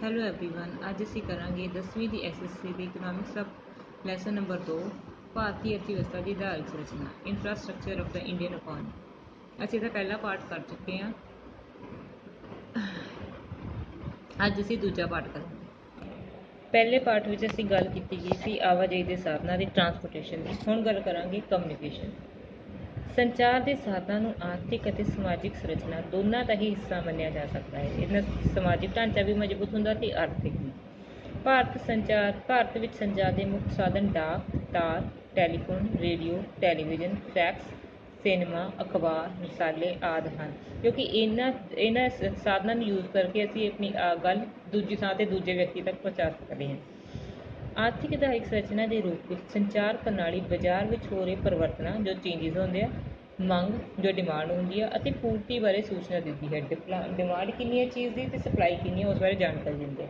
Hello everyone, ਅੱਜ ਅਸੀਂ ਕਰਾਂਗੇ 10ਵੀਂ ਦੀ ਐਸਐਸसी ਦੀ ਇਕਨੋਮਿਕਸ ਦਾ ਲੈਸਨ ਨੰਬਰ 2 ਭਾਰਤੀ ਅਰਥਵਿਵਸਥਾ ਦੀ ਆਧਾਰਿਕ ਸੰਰਚਨਾ infrastructure of the Indian economy. ਅਸੀਂ ਇਹਦਾ ਪਹਿਲਾ ਪਾਰਟ ਕਰ ਚੁੱਕੇ ਹਾਂ। ਅੱਜ ਅਸੀਂ ਦੂਜਾ ਪਾਰਟ ਕਰਾਂਗੇ। ਪਹਿਲੇ ਪਾਰਟ ਵਿੱਚ ਅਸੀਂ ਗੱਲ ਕੀਤੀ ਗਈ ਸੀ ਆਵਾਜਾਈ ਦੇ ਸਾਧਨਾਂ ਦੀ, ਟਰਾਂਸਪੋਰਟੇਸ਼ਨ ਦੀ। ਹੁਣ ਗੱਲ ਕਰਾਂਗੇ ਕਮਿਊਨੀਕੇਸ਼ਨ। ਸੰਚਾਰ ਦੇ ਸਾਧਨਾਂ ਨੂੰ ਆਰਥਿਕ ਅਤੇ ਸਮਾਜਿਕ ਸੰਰਚਨਾ ਦੋਨਾਂ ਦਾ ਹੀ ਹਿੱਸਾ ਮੰਨਿਆ ਜਾ ਸਕਦਾ ਹੈ। ਇਹਨਾਂ ਸਮਾਜਿਕ ਢਾਂਚਾ ਵੀ ਮਜ਼ਬੂਤ ਹੁੰਦਾ ਅਤੇ ਆਰਥਿਕ ਵੀ। ਭਾਰਤ ਵਿੱਚ ਸੰਚਾਰ ਦੇ ਮੁੱਖ ਸਾਧਨ ਡਾਕ, ਤਾਰ, telephone, radio, television, fax, cinema, ਅਖਬਾਰ, ਰਸਾਲੇ ਆਦਿ ਹਨ, ਕਿਉਂਕਿ ਇਹਨਾਂ ਸਾਧਨਾਂ ਨੂੰ ਯੂਜ਼ ਕਰਕੇ ਅਸੀਂ ਆਪਣੀ ਗੱਲ ਦੂਜੀ ਥਾਂ 'ਤੇ ਦੂਜੇ ਵਿਅਕਤੀ ਤੱਕ ਪਹੁੰਚਾ ਸਕਦੇ ਹਾਂ। ਆਰਥਿਕ ਆਧਾਰਿਕ ਸੰਰਚਨਾ ਦੇ ਰੂਪ ਵਿੱਚ ਸੰਚਾਰ ਪ੍ਰਣਾਲੀ ਬਾਜ਼ਾਰ ਵਿੱਚ ਹੋ ਰਹੇ ਪਰਿਵਰਤਨਾਂ, ਜੋ ਚੇਂਜਿਸ ਹੁੰਦੇ ਆ, ਮੰਗ ਜੋ ਡਿਮਾਂਡ ਹੁੰਦੀ ਆ, ਅਤੇ ਪੂਰਤੀ ਬਾਰੇ ਸੂਚਨਾ ਦਿੰਦੀ ਹੈ। ਡਿਮਾਂਡ ਕਿੰਨੀ ਹੈ ਚੀਜ਼ ਦੀ ਅਤੇ ਸਪਲਾਈ ਕਿੰਨੀ ਹੈ ਉਸ ਬਾਰੇ ਜਾਣਕਾਰੀ ਦਿੰਦੇ ਆ।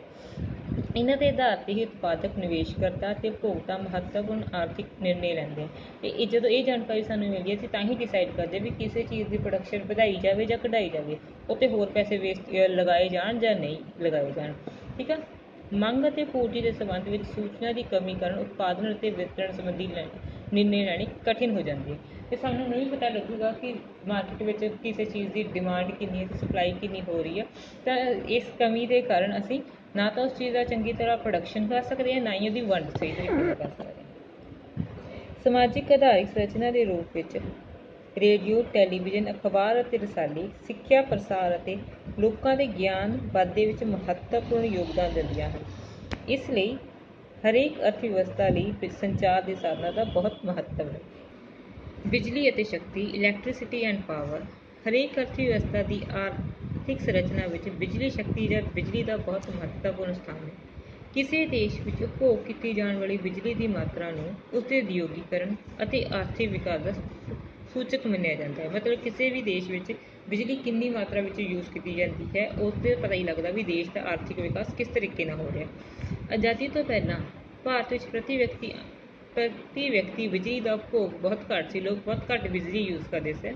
ਇਹਨਾਂ ਦੇ ਆਧਾਰ 'ਤੇ ਹੀ ਉਤਪਾਦਕ, ਨਿਵੇਸ਼ਕਰਤਾ ਅਤੇ ਉਪਭੋਗਤਾ ਮਹੱਤਵਪੂਰਨ ਆਰਥਿਕ ਨਿਰਣੇ ਲੈਂਦੇ ਆ। ਅਤੇ ਜਦੋਂ ਇਹ ਜਾਣਕਾਰੀ ਸਾਨੂੰ ਮਿਲਦੀ ਹੈ ਅਸੀਂ ਤਾਂ ਹੀ ਡਿਸਾਈਡ ਕਰਦੇ ਵੀ ਕਿਸੇ ਚੀਜ਼ ਦੀ ਪ੍ਰੋਡਕਸ਼ਨ ਵਧਾਈ ਜਾਵੇ ਜਾਂ ਘਟਾਈ ਜਾਵੇ, ਉੱਤੇ ਹੋਰ ਪੈਸੇ ਵੇਸਟ ਲਗਾਏ ਜਾਣ ਜਾਂ ਨਹੀਂ ਲਗਾਏ ਜਾਣ। ਠੀਕ ਆ। ਮੰਗ ਅਤੇ ਪੂਰਤੀ ਦੇ ਸੰਬੰਧ ਵਿੱਚ ਸੂਚਨਾ ਦੀ ਕਮੀ ਕਾਰਨ ਉਤਪਾਦਨ ਅਤੇ ਵਿਤਰਣ ਸੰਬੰਧੀ ਨਿਰਣੇ ਲੈਣੇ ਕਠਿਨ ਹੋ ਜਾਂਦੇ। ਅਤੇ ਸਾਨੂੰ ਨਹੀਂ ਪਤਾ ਲੱਗੂਗਾ ਕਿ ਮਾਰਕੀਟ ਵਿੱਚ ਕਿਸੇ ਚੀਜ਼ ਦੀ ਡਿਮਾਂਡ ਕਿੰਨੀ ਹੈ ਅਤੇ ਸਪਲਾਈ ਕਿੰਨੀ ਹੋ ਰਹੀ ਹੈ। ਤਾਂ ਇਸ ਕਮੀ ਦੇ ਕਾਰਨ ਅਸੀਂ ਨਾ ਤਾਂ ਉਸ ਚੀਜ਼ ਦਾ ਚੰਗੀ ਤਰ੍ਹਾਂ ਪ੍ਰੋਡਕਸ਼ਨ ਕਰ ਸਕਦੇ ਹਾਂ, ਨਾ ਹੀ ਉਹਦੀ ਵੰਡ ਸਹੀ ਤਰੀਕੇ ਨਾਲ ਕਰ ਸਕਦੇ ਹਾਂ। ਸਮਾਜਿਕ ਆਧਾਰਿਕ ਸੰਰਚਨਾ ਦੇ ਰੂਪ ਵਿੱਚ ਰੇਡੀਓ, ਟੈਲੀਵਿਜ਼ਨ, ਅਖਬਾਰ ਅਤੇ ਰਸਾਲੇ ਸਿੱਖਿਆ ਪ੍ਰਸਾਰ ਅਤੇ ਲੋਕਾਂ ਦੇ ਗਿਆਨ ਵਾਧੇ ਵਿੱਚ ਮਹੱਤਵਪੂਰਨ ਯੋਗਦਾਨ ਦਿੰਦੀਆਂ ਹਨ। ਇਸ ਲਈ ਹਰੇਕ ਅਰਥਵਿਵਸਥਾ ਲਈ ਸੰਚਾਰ ਦੇ ਸਾਧਨਾਂ ਦਾ ਬਹੁਤ ਮਹੱਤਵ ਹੈ। ਬਿਜਲੀ ਅਤੇ ਸ਼ਕਤੀ, ਇਲੈਕਟ੍ਰੀਸਿਟੀ ਐਂਡ ਪਾਵਰ। ਹਰੇਕ ਅਰਥਵਿਵਸਥਾ ਦੀ ਆਰਥਿਕ ਸੰਰਚਨਾ ਵਿੱਚ ਬਿਜਲੀ ਸ਼ਕਤੀ ਜਾਂ ਬਿਜਲੀ ਦਾ ਬਹੁਤ ਮਹੱਤਵਪੂਰਨ ਸਥਾਨ ਹੈ। ਕਿਸੇ ਦੇਸ਼ ਵਿੱਚ ਉਪਭੋਗ ਕੀਤੀ ਜਾਣ ਵਾਲੀ ਬਿਜਲੀ ਦੀ ਮਾਤਰਾ ਨੂੰ ਉਸਦੇ ਉਦਯੋਗੀਕਰਨ ਅਤੇ ਆਰਥਿਕ ਵਿਕਾਸ ਦਾ ਸੂਚਕ ਮੰਨਿਆ ਜਾਂਦਾ ਹੈ। ਮਤਲਬ ਕਿਸੇ ਵੀ ਦੇਸ਼ ਵਿੱਚ ਬਿਜਲੀ ਕਿੰਨੀ ਮਾਤਰਾ ਵਿੱਚ ਯੂਜ਼ ਕੀਤੀ ਜਾਂਦੀ ਹੈ ਉਸ 'ਤੇ ਪਤਾ ਹੀ ਲੱਗਦਾ ਵੀ ਦੇਸ਼ ਦਾ ਆਰਥਿਕ ਵਿਕਾਸ ਕਿਸ ਤਰੀਕੇ ਨਾਲ ਹੋ ਰਿਹਾ। ਆਜ਼ਾਦੀ ਤੋਂ ਪਹਿਲਾਂ ਭਾਰਤ ਵਿੱਚ ਪ੍ਰਤੀ ਵਿਅਕਤੀ ਬਿਜਲੀ ਦਾ ਉਪਭੋਗ ਬਹੁਤ ਘੱਟ ਸੀ। ਲੋਕ ਬਹੁਤ ਘੱਟ ਬਿਜਲੀ ਯੂਜ਼ ਕਰਦੇ ਸੀ,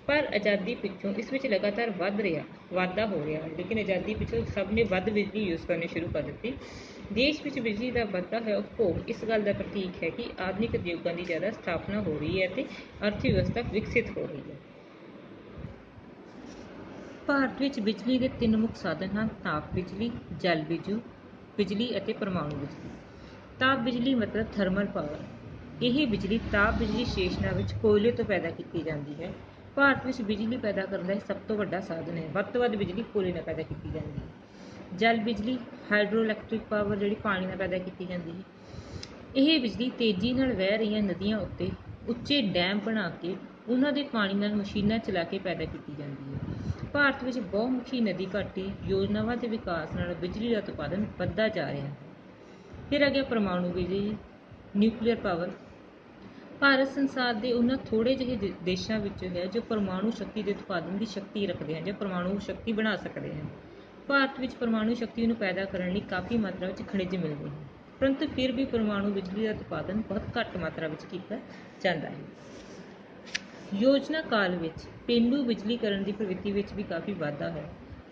ਪਰ ਆਜ਼ਾਦੀ ਪਿੱਛੋਂ ਇਸ ਵਿੱਚ ਲਗਾਤਾਰ ਵਾਧਾ ਹੋ ਰਿਹਾ। ਲੇਕਿਨ ਆਜ਼ਾਦੀ ਪਿੱਛੋਂ ਸਭ ਨੇ ਵੱਧ ਬਿਜਲੀ ਯੂਜ਼ ਕਰਨੀ ਸ਼ੁਰੂ ਕਰ ਦਿੱਤੀ। ਦੇਸ਼ ਵਿੱਚ ਬਿਜਲੀ ਦਾ ਵੱਧਦਾ ਹੋਇਆ ਉਪਭੋਗ ਇਸ ਗੱਲ ਦਾ ਪ੍ਰਤੀਕ ਹੈ ਕਿ ਆਧੁਨਿਕ ਉਦਯੋਗਾਂ ਦੀ ਜ਼ਿਆਦਾ ਸਥਾਪਨਾ ਹੋ ਰਹੀ ਹੈ ਅਤੇ ਅਰਥਵਿਵਸਥਾ ਵਿਕਸਿਤ ਹੋ ਰਹੀ ਹੈ। ਭਾਰਤ ਵਿੱਚ ਬਿਜਲੀ ਦੇ 3 ਮੁੱਖ ਸਾਧਨ ਹਨ: ਤਾਪ ਬਿਜਲੀ, ਜਲ ਬਿਜਲੀ ਅਤੇ ਪਰਮਾਣੂ ਬਿਜਲੀ। ਤਾਪ ਬਿਜਲੀ ਮਤਲਬ ਥਰਮਲ ਪਾਵਰ। ਇਹ ਬਿਜਲੀ ਤਾਪ ਬਿਜਲੀ ਸਟੇਸ਼ਨਾਂ ਵਿੱਚ ਕੋਇਲੇ ਤੋਂ ਪੈਦਾ ਕੀਤੀ ਜਾਂਦੀ ਹੈ। ਭਾਰਤ ਵਿੱਚ ਬਿਜਲੀ ਪੈਦਾ ਕਰਨ ਦਾ ਇਹ ਸਭ ਤੋਂ ਵੱਡਾ ਸਾਧਨ ਹੈ। ਵੱਧ ਤੋਂ ਵੱਧ ਬਿਜਲੀ ਕੋਇਲੇ ਨਾਲ ਪੈਦਾ ਕੀਤੀ ਜਾਂਦੀ ਹੈ। ਜਲ ਬਿਜਲੀ ਹਾਈਡਰੋ ਇਲੈਕਟ੍ਰਿਕ ਪਾਵਰ, ਜਿਹੜੀ ਪਾਣੀ ਨਾਲ ਪੈਦਾ ਕੀਤੀ ਜਾਂਦੀ ਹੈ। ਇਹ ਬਿਜਲੀ ਤੇਜ਼ੀ ਨਾਲ ਵਹਿ ਰਹੀਆਂ ਨਦੀਆਂ ਉੱਤੇ ਉੱਚੇ ਡੈਮ ਬਣਾ ਕੇ ਉਹਨਾਂ ਦੇ ਪਾਣੀ ਨਾਲ ਮਸ਼ੀਨਾਂ ਚਲਾ ਕੇ ਪੈਦਾ ਕੀਤੀ ਜਾਂਦੀ ਹੈ। ਭਾਰਤ ਵਿੱਚ ਬਹੁਮੁਖੀ ਨਦੀ ਘਾਟੀ ਯੋਜਨਾਵਾਂ ਦੇ ਵਿਕਾਸ ਨਾਲ ਬਿਜਲੀ ਦਾ ਉਤਪਾਦਨ ਵੱਧਦਾ ਜਾ ਰਿਹਾ ਹੈ। ਫਿਰ ਆ ਗਿਆ ਪਰਮਾਣੂ ਬਿਜਲੀ, ਨਿਊਕਲੀਅਰ ਪਾਵਰ। ਭਾਰਤ ਸੰਸਾਰ ਦੇ ਉਹਨਾਂ ਥੋੜ੍ਹੇ ਜਿਹੇ ਦੇਸ਼ਾਂ ਵਿੱਚੋਂ ਹੈ ਜੋ ਪਰਮਾਣੂ ਸ਼ਕਤੀ ਦੇ ਉਤਪਾਦਨ ਦੀ ਸ਼ਕਤੀ ਰੱਖਦੇ ਹਨ ਜਾਂ ਪਰਮਾਣੂ ਸ਼ਕਤੀ ਬਣਾ ਸਕਦੇ ਹਨ। ਭਾਰਤ ਵਿੱਚ ਪਰਮਾਣੂ ਸ਼ਕਤੀ ਨੂੰ ਪੈਦਾ ਕਰਨ ਲਈ ਕਾਫੀ ਮਾਤਰਾ ਵਿੱਚ ਖਣਿਜ ਮਿਲਦੇ ਹਨ, ਪਰੰਤੂ ਫਿਰ ਵੀ ਪਰਮਾਣੂ ਬਿਜਲੀ ਦਾ ਉਤਪਾਦਨ ਬਹੁਤ ਘੱਟ ਮਾਤਰਾ ਵਿੱਚ ਕੀਤਾ ਜਾਂਦਾ ਹੈ। ਯੋਜਨਾ ਕਾਲ ਵਿੱਚ ਪੇਂਡੂ ਬਿਜਲੀਕਰਨ ਦੀ ਪ੍ਰਵਿਰਤੀ ਵਿੱਚ ਵੀ ਕਾਫੀ ਵਾਧਾ ਹੈ।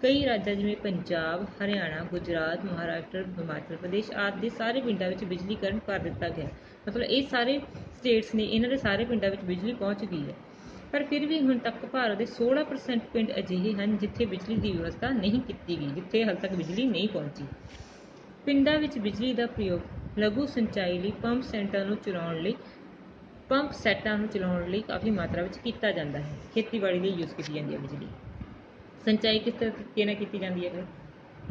ਕਈ ਰਾਜਾਂ ਜਿਵੇਂ ਪੰਜਾਬ, ਹਰਿਆਣਾ, ਗੁਜਰਾਤ, ਮਹਾਰਾਸ਼ਟਰ, ਹਿਮਾਚਲ ਪ੍ਰਦੇਸ਼ ਆਦਿ ਦੇ ਸਾਰੇ ਪਿੰਡਾਂ ਵਿੱਚ ਬਿਜਲੀਕਰਨ ਕਰ ਦਿੱਤਾ ਗਿਆ। ਮਤਲਬ ਇਹ ਸਾਰੇ ਸਟੇਟਸ ਨੇ, ਇਹਨਾਂ ਦੇ ਸਾਰੇ ਪਿੰਡਾਂ ਵਿੱਚ ਬਿਜਲੀ ਪਹੁੰਚ ਗਈ ਹੈ। ਪਰ ਫਿਰ ਵੀ ਹੁਣ ਤੱਕ ਭਾਰਤ ਦੇ 16% ਪਿੰਡ ਅਜਿਹੇ ਹਨ ਜਿੱਥੇ ਬਿਜਲੀ ਦੀ ਵਿਵਸਥਾ ਨਹੀਂ ਕੀਤੀ ਗਈ, ਜਿੱਥੇ ਹਾਲੇ ਤੱਕ ਬਿਜਲੀ ਨਹੀਂ ਪਹੁੰਚੀ। ਪਿੰਡਾਂ ਵਿੱਚ ਬਿਜਲੀ ਦਾ ਪ੍ਰਯੋਗ ਲਘੂ ਸਿੰਚਾਈ ਲਈ ਪੰਪ ਸੈਟਾਂ ਨੂੰ ਚਲਾਉਣ ਲਈ ਕਾਫੀ ਮਾਤਰਾ ਵਿੱਚ ਕੀਤਾ ਜਾਂਦਾ ਹੈ। ਖੇਤੀਬਾੜੀ ਲਈ ਯੂਜ਼ ਕੀਤੀ ਜਾਂਦੀ ਹੈ ਬਿਜਲੀ। ਸਿੰਚਾਈ ਕਿਸ ਤਰੀਕੇ ਨਾਲ ਕੀਤੀ ਜਾਂਦੀ ਹੈ?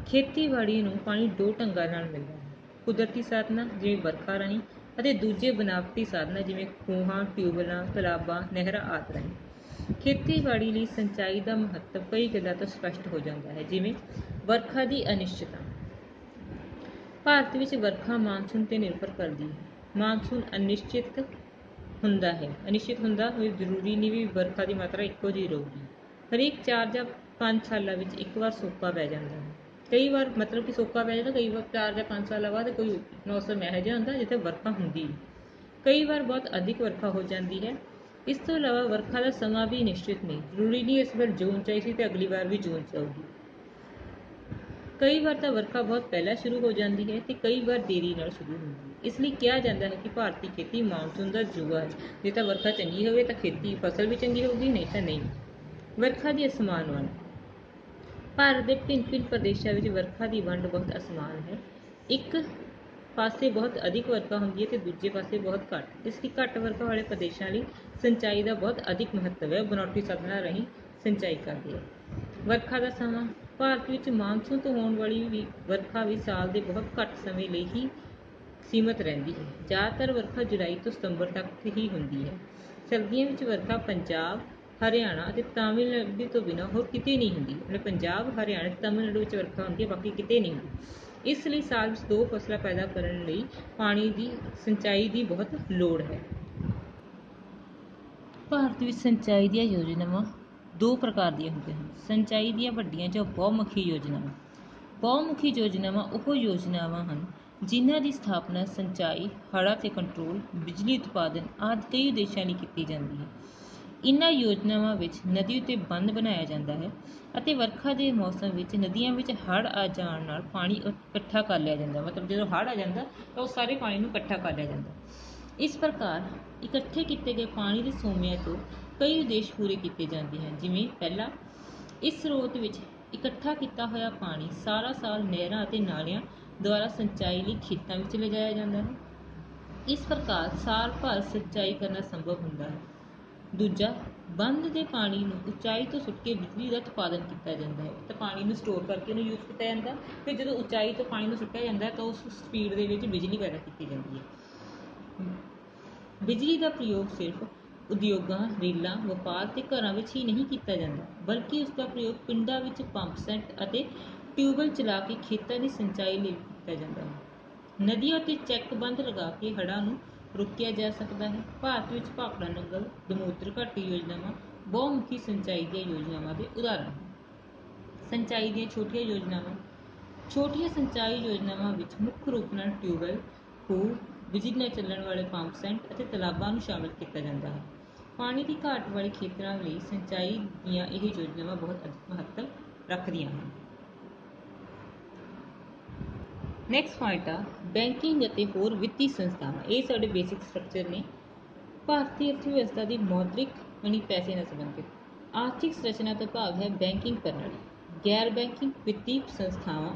ਖੇਤੀਬਾੜੀ ਨੂੰ ਪਾਣੀ 2 ਢੰਗਾਂ ਨਾਲ ਮਿਲਦਾ ਹੈ: ਕੁਦਰਤੀ ਸਾਧਨਾਂ ਜਿਵੇਂ ਵਰਖਾ ਰਾਹੀਂ ਅਤੇ ਦੂਜੇ ਬਨਾਵਟੀ ਸਾਧਨਾਂ ਜਿਵੇਂ ਖੂਹਾਂ, ਟਿਊਬਵੈੱਲਾਂ, ਤਲਾਬਾਂ, ਨਹਿਰਾਂ ਆਦਿ ਰਾਹੀਂ। ਖੇਤੀਬਾੜੀ ਲਈ ਸਿੰਚਾਈ ਦਾ ਮਹੱਤਵ ਕਈ ਗੱਲਾਂ ਤੋਂ ਸਪਸ਼ਟ ਹੋ ਜਾਂਦਾ ਹੈ, ਜਿਵੇਂ ਵਰਖਾ ਦੀ ਅਨਿਸ਼ਚਿਤਤਾ। ਭਾਰਤ ਵਿੱਚ ਵਰਖਾ ਮਾਨਸੂਨ 'ਤੇ ਨਿਰਭਰ ਕਰਦੀ ਹੈ। ਮਾਨਸੂਨ ਅਨਿਸ਼ਚਿਤ ਹੁੰਦਾ, ਜ਼ਰੂਰੀ ਨਹੀਂ ਵੀ ਵਰਖਾ ਦੀ ਮਾਤਰਾ ਇੱਕੋ ਜਿਹੀ ਰਹੂਗੀ। ਹਰੇਕ 4 ਜਾਂ 5 ਸਾਲਾਂ ਵਿੱਚ ਇੱਕ ਵਾਰ ਸੋਕਾ ਪੈ ਜਾਂਦਾ ਹੈ। ਕਈ ਵਾਰ ਮਤਲਬ ਕਿ ਸੋਕਾ ਪੈ ਜਾਂਦਾ, ਕਈ ਵਾਰ 4 ਜਾਂ 5 ਸਾਲਾਂ ਬਾਅਦ ਕੋਈ ਮੌਸਮ ਇਹੋ ਜਿਹਾ ਹੁੰਦਾ ਜਿੱਥੇ ਵਰਖਾ ਹੁੰਦੀ। ਕਈ ਵਾਰ ਬਹੁਤ ਅਧਿਕ ਵਰਖਾ ਹੋ ਜਾਂਦੀ ਹੈ। ਇਸ ਤੋਂ ਇਲਾਵਾ ਵਰਖਾ ਦਾ ਸਮਾਂ ਵੀ ਨਿਸ਼ਚਿਤ ਨਹੀਂ, ਜ਼ਰੂਰੀ ਨਹੀਂ ਇਸ ਵਾਰ ਜੂਨ 'ਚ ਆਈ ਸੀ ਅਤੇ ਅਗਲੀ ਵਾਰ ਵੀ ਜੂਨ 'ਚ ਆਊਗੀ। ਕਈ ਵਾਰ ਤਾਂ ਵਰਖਾ ਬਹੁਤ ਪਹਿਲਾਂ ਸ਼ੁਰੂ ਹੋ ਜਾਂਦੀ ਹੈ ਤੇ ਕਈ ਵਾਰ ਦੇਰੀ ਨਾਲ ਸ਼ੁਰੂ ਹੁੰਦੀ ਹੈ। ਇਸ ਲਈ ਕਿਹਾ ਜਾਂਦਾ ਹੈ ਕਿ ਭਾਰਤੀ ਖੇਤੀ ਮਾਨਸੂਨ ਦਾ ਜੂਆ ਹੈ। ਜੇ ਤਾਂ ਵਰਖਾ ਚੰਗੀ ਹੋਵੇ ਤਾਂ ਖੇਤੀ ਫਸਲ ਵੀ ਚੰਗੀ ਹੋਊਗੀ, ਨਹੀਂ ਤਾਂ ਨਹੀਂ। ਵਰਖਾ ਦੀ ਅਸਮਾਨ ਵੰਡ। ਭਾਰਤ ਦੇ ਭਿੰਨ-ਭਿੰਨ ਪ੍ਰਦੇਸ਼ਾਂ ਵਿੱਚ ਵਰਖਾ ਦੀ ਵੰਡ ਬਹੁਤ ਅਸਮਾਨ ਹੈ। ਇੱਕ ਪਾਸੇ ਬਹੁਤ ਅਧਿਕ ਵਰਖਾ ਹੁੰਦੀ ਹੈ ਤੇ ਦੂਜੇ ਪਾਸੇ ਬਹੁਤ ਘੱਟ। ਇਸ ਲਈ ਘੱਟ ਵਰਖਾ ਵਾਲੇ ਪ੍ਰਦੇਸ਼ਾਂ ਲਈ ਸਿੰਚਾਈ ਦਾ ਬਹੁਤ ਅਧਿਕ ਮਹੱਤਵ ਹੈ। ਬਨਾਵਟੀ ਸਾਧਨਾਂ ਰਾਹੀਂ ਸਿੰਚਾਈ ਕਰਦੇ ਹੈ। ਵਰਖਾ ਦਾ ਸਮਾਂ। ਭਾਰਤ ਵਿੱਚ ਮਾਨਸੂਨ ਤੋਂ ਹੋਣ ਵਾਲੀ ਵਰਖਾ ਵੀ ਸਾਲ ਦੇ ਬਹੁਤ ਘੱਟ ਸਮੇਂ ਲਈ ਹੀ ਸੀਮਤ ਰਹਿੰਦੀ ਹੈ। ਜ਼ਿਆਦਾਤਰ ਵਰਖਾ ਜੁਲਾਈ ਤੋਂ ਸਤੰਬਰ ਤੱਕ ਹੀ ਹੁੰਦੀ ਹੈ। ਸਰਦੀਆਂ ਵਿੱਚ ਵਰਖਾ ਪੰਜਾਬ, ਹਰਿਆਣਾ ਅਤੇ ਤਾਮਿਲਨਾਡੂ ਤੋਂ ਬਿਨਾਂ ਹੋਰ ਕਿਤੇ ਨਹੀਂ ਹੁੰਦੀ। ਮਤਲਬ ਪੰਜਾਬ, ਹਰਿਆਣਾ ਅਤੇ ਤਾਮਿਲਨਾਡੂ ਵਿੱਚ ਵਰਖਾ ਹੁੰਦੀ ਹੈ, ਬਾਕੀ ਕਿਤੇ ਨਹੀਂ ਹੁੰਦੀ। ਇਸ ਲਈ ਸਾਲ ਵਿੱਚ 2 ਫਸਲਾਂ ਪੈਦਾ ਕਰਨ ਲਈ ਪਾਣੀ ਦੀ ਸਿੰਚਾਈ ਦੀ ਬਹੁਤ ਲੋੜ ਹੈ। ਭਾਰਤ ਵਿੱਚ ਸਿੰਚਾਈ ਦੀਆਂ ਯੋਜਨਾਵਾਂ 2 ਪ੍ਰਕਾਰ ਦੀਆਂ ਹੁੰਦੀਆਂ ਹਨ। ਸਿੰਚਾਈ ਦੀਆਂ ਵੱਡੀਆਂ ਜਾਂ ਬਹੁਮੁਖੀ ਯੋਜਨਾਵਾਂ। ਬਹੁਮੁਖੀ ਯੋਜਨਾਵਾਂ ਉਹ ਯੋਜਨਾਵਾਂ ਹਨ ਜਿਨ੍ਹਾਂ ਦੀ ਸਥਾਪਨਾ ਸਿੰਚਾਈ, ਹੜ੍ਹਾਂ 'ਤੇ ਕੰਟਰੋਲ, ਬਿਜਲੀ ਉਤਪਾਦਨ ਆਦਿ ਕਈ ਉਦੇਸ਼ਾਂ ਲਈ ਕੀਤੀ ਜਾਂਦੀ ਹੈ। ਇਨ੍ਹਾਂ ਯੋਜਨਾਵਾਂ ਵਿੱਚ ਨਦੀ ਉੱਤੇ ਬੰਨ੍ਹ ਬਣਾਇਆ ਜਾਂਦਾ ਹੈ ਅਤੇ ਵਰਖਾ ਦੇ ਮੌਸਮ ਵਿੱਚ ਨਦੀਆਂ ਵਿੱਚ ਹੜ੍ਹ ਆ ਜਾਣ ਨਾਲ ਪਾਣੀ ਇਕੱਠਾ ਕਰ ਲਿਆ ਜਾਂਦਾ। ਮਤਲਬ ਜਦੋਂ ਹੜ੍ਹ ਆ ਜਾਂਦਾ ਤਾਂ ਉਹ ਸਾਰੇ ਪਾਣੀ ਨੂੰ ਇਕੱਠਾ ਕਰ ਲਿਆ ਜਾਂਦਾ। ਇਸ ਪ੍ਰਕਾਰ ਇਕੱਠੇ ਕੀਤੇ ਗਏ ਪਾਣੀ ਦੇ ਸੋਮਿਆਂ ਤੋਂ ਕਈ ਉਦੇਸ਼ ਪੂਰੇ ਕੀਤੇ ਜਾਂਦੇ ਹਨ। ਜਿਵੇਂ ਪਹਿਲਾ, ਇਸ ਸਰੋਤ ਵਿੱਚ ਇਕੱਠਾ ਕੀਤਾ ਹੋਇਆ ਪਾਣੀ ਸਾਰਾ ਸਾਲ ਨਹਿਰਾਂ ਅਤੇ ਨਾਲਿਆਂ ਦੁਆਰਾ ਸਿੰਚਾਈ ਲਈ ਖੇਤਾਂ ਵਿੱਚ ਲਿਜਾਇਆ ਜਾਂਦਾ ਹੈ। ਇਸ ਪ੍ਰਕਾਰ ਸਾਲ ਭਰ ਸਿੰਚਾਈ ਕਰਨਾ ਸੰਭਵ ਹੁੰਦਾ ਹੈ। ਦੂਜਾ, ਬੰਦ ਦੇ ਪਾਣੀ ਨੂੰ ਉਚਾਈ ਤੋਂ ਸੁੱਟ ਕੇ ਬਿਜਲੀ ਦਾ ਉਤਪਾਦਨ ਕੀਤਾ ਜਾਂਦਾ ਹੈ। ਤਾਂ ਪਾਣੀ ਨੂੰ ਸਟੋਰ ਕਰਕੇ ਉਹਨੂੰ ਯੂਜ਼ ਕੀਤਾ ਜਾਂਦਾ, ਫਿਰ ਜਦੋਂ ਉਚਾਈ ਤੋਂ ਪਾਣੀ ਨੂੰ ਸੁੱਟਿਆ ਜਾਂਦਾ ਤਾਂ ਉਸ ਸਪੀਡ ਦੇ ਵਿੱਚ ਬਿਜਲੀ ਪੈਦਾ ਕੀਤੀ ਜਾਂਦੀ ਹੈ। ਬਿਜਲੀ ਦਾ ਪ੍ਰਯੋਗ ਸਿਰਫ ਉਦਯੋਗਾਂ, ਰੇਲਾਂ, ਵਪਾਰ ਤੇ ਘਰਾਂ ਵਿੱਚ ਹੀ ਨਹੀਂ ਕੀਤਾ ਜਾਂਦਾ, ਬਲਕਿ ਉਸ ਦਾ ਪ੍ਰਯੋਗ ਪਿੰਡਾਂ ਵਿੱਚ ਪੰਪ ਸੈੱਟ ਅਤੇ ਟਿਊਬਵੈੱਲ ਚਲਾ ਕੇ ਖੇਤਾਂ ਦੀ ਸਿੰਚਾਈ ਲਈ ਕੀਤਾ ਜਾਂਦਾ ਹੈ। ਨਦੀਆਂ ਉੱਤੇ ਚੈੱਕ ਬੰਦ ਲਗਾ ਕੇ ਹੜ੍ਹਾਂ ਨੂੰ ਰੋਕਿਆ ਜਾ ਸਕਦਾ ਹੈ। ਭਾਰਤ ਵਿੱਚ ਭਾਖੜਾ ਨੰਗਲ, ਦਮੋਦਰ ਘਾਟੀ ਯੋਜਨਾਵਾਂ ਬਹੁਮੁਖੀ ਸਿੰਚਾਈ ਦੀਆਂ ਯੋਜਨਾਵਾਂ ਦੇ ਉਦਾਹਰਣ ਹਨ। ਸਿੰਚਾਈ ਦੀਆਂ ਛੋਟੀਆਂ ਯੋਜਨਾਵਾਂ। ਛੋਟੀਆਂ ਸਿੰਚਾਈ ਯੋਜਨਾਵਾਂ ਵਿੱਚ ਮੁੱਖ ਰੂਪ ਨਾਲ ਟਿਊਬਵੈੱਲ, ਖੂਹ, ਬਿਜਲੀ ਨਾਲ ਚੱਲਣ ਵਾਲੇ ਪੰਪ ਸੈੱਟ ਅਤੇ ਤਲਾਬਾਂ ਨੂੰ ਸ਼ਾਮਲ ਕੀਤਾ ਜਾਂਦਾ ਹੈ। ਪਾਣੀ ਦੀ ਘਾਟ ਵਾਲੇ ਖੇਤਰਾਂ ਲਈ ਸਿੰਚਾਈ ਦੀਆਂ ਇਹ ਯੋਜਨਾਵਾਂ ਬਹੁਤ ਅਧਿਕ ਮਹੱਤਵ ਰੱਖਦੀਆਂ ਹਨ। ਨੈਕਸਟ ਪੁਆਇੰਟ ਆ ਬੈਂਕਿੰਗ ਅਤੇ ਹੋਰ ਵਿੱਤੀ ਸੰਸਥਾਵਾਂ। ਇਹ ਸਾਡੇ ਬੇਸਿਕ ਸਟਰਕਚਰ ਨੇ। ਭਾਰਤੀ ਅਰਥ ਵਿਵਸਥਾ ਦੀ ਮੌਦਰਿਕ ਯਾਨੀ ਪੈਸੇ ਨਾਲ ਸੰਬੰਧਿਤ ਆਰਥਿਕ ਸੰਰਚਨਾ ਤੋਂ ਭਾਵ ਹੈ ਬੈਂਕਿੰਗ ਪ੍ਰਣਾਲੀ, ਗੈਰ ਬੈਂਕਿੰਗ ਵਿੱਤੀ ਸੰਸਥਾਵਾਂ,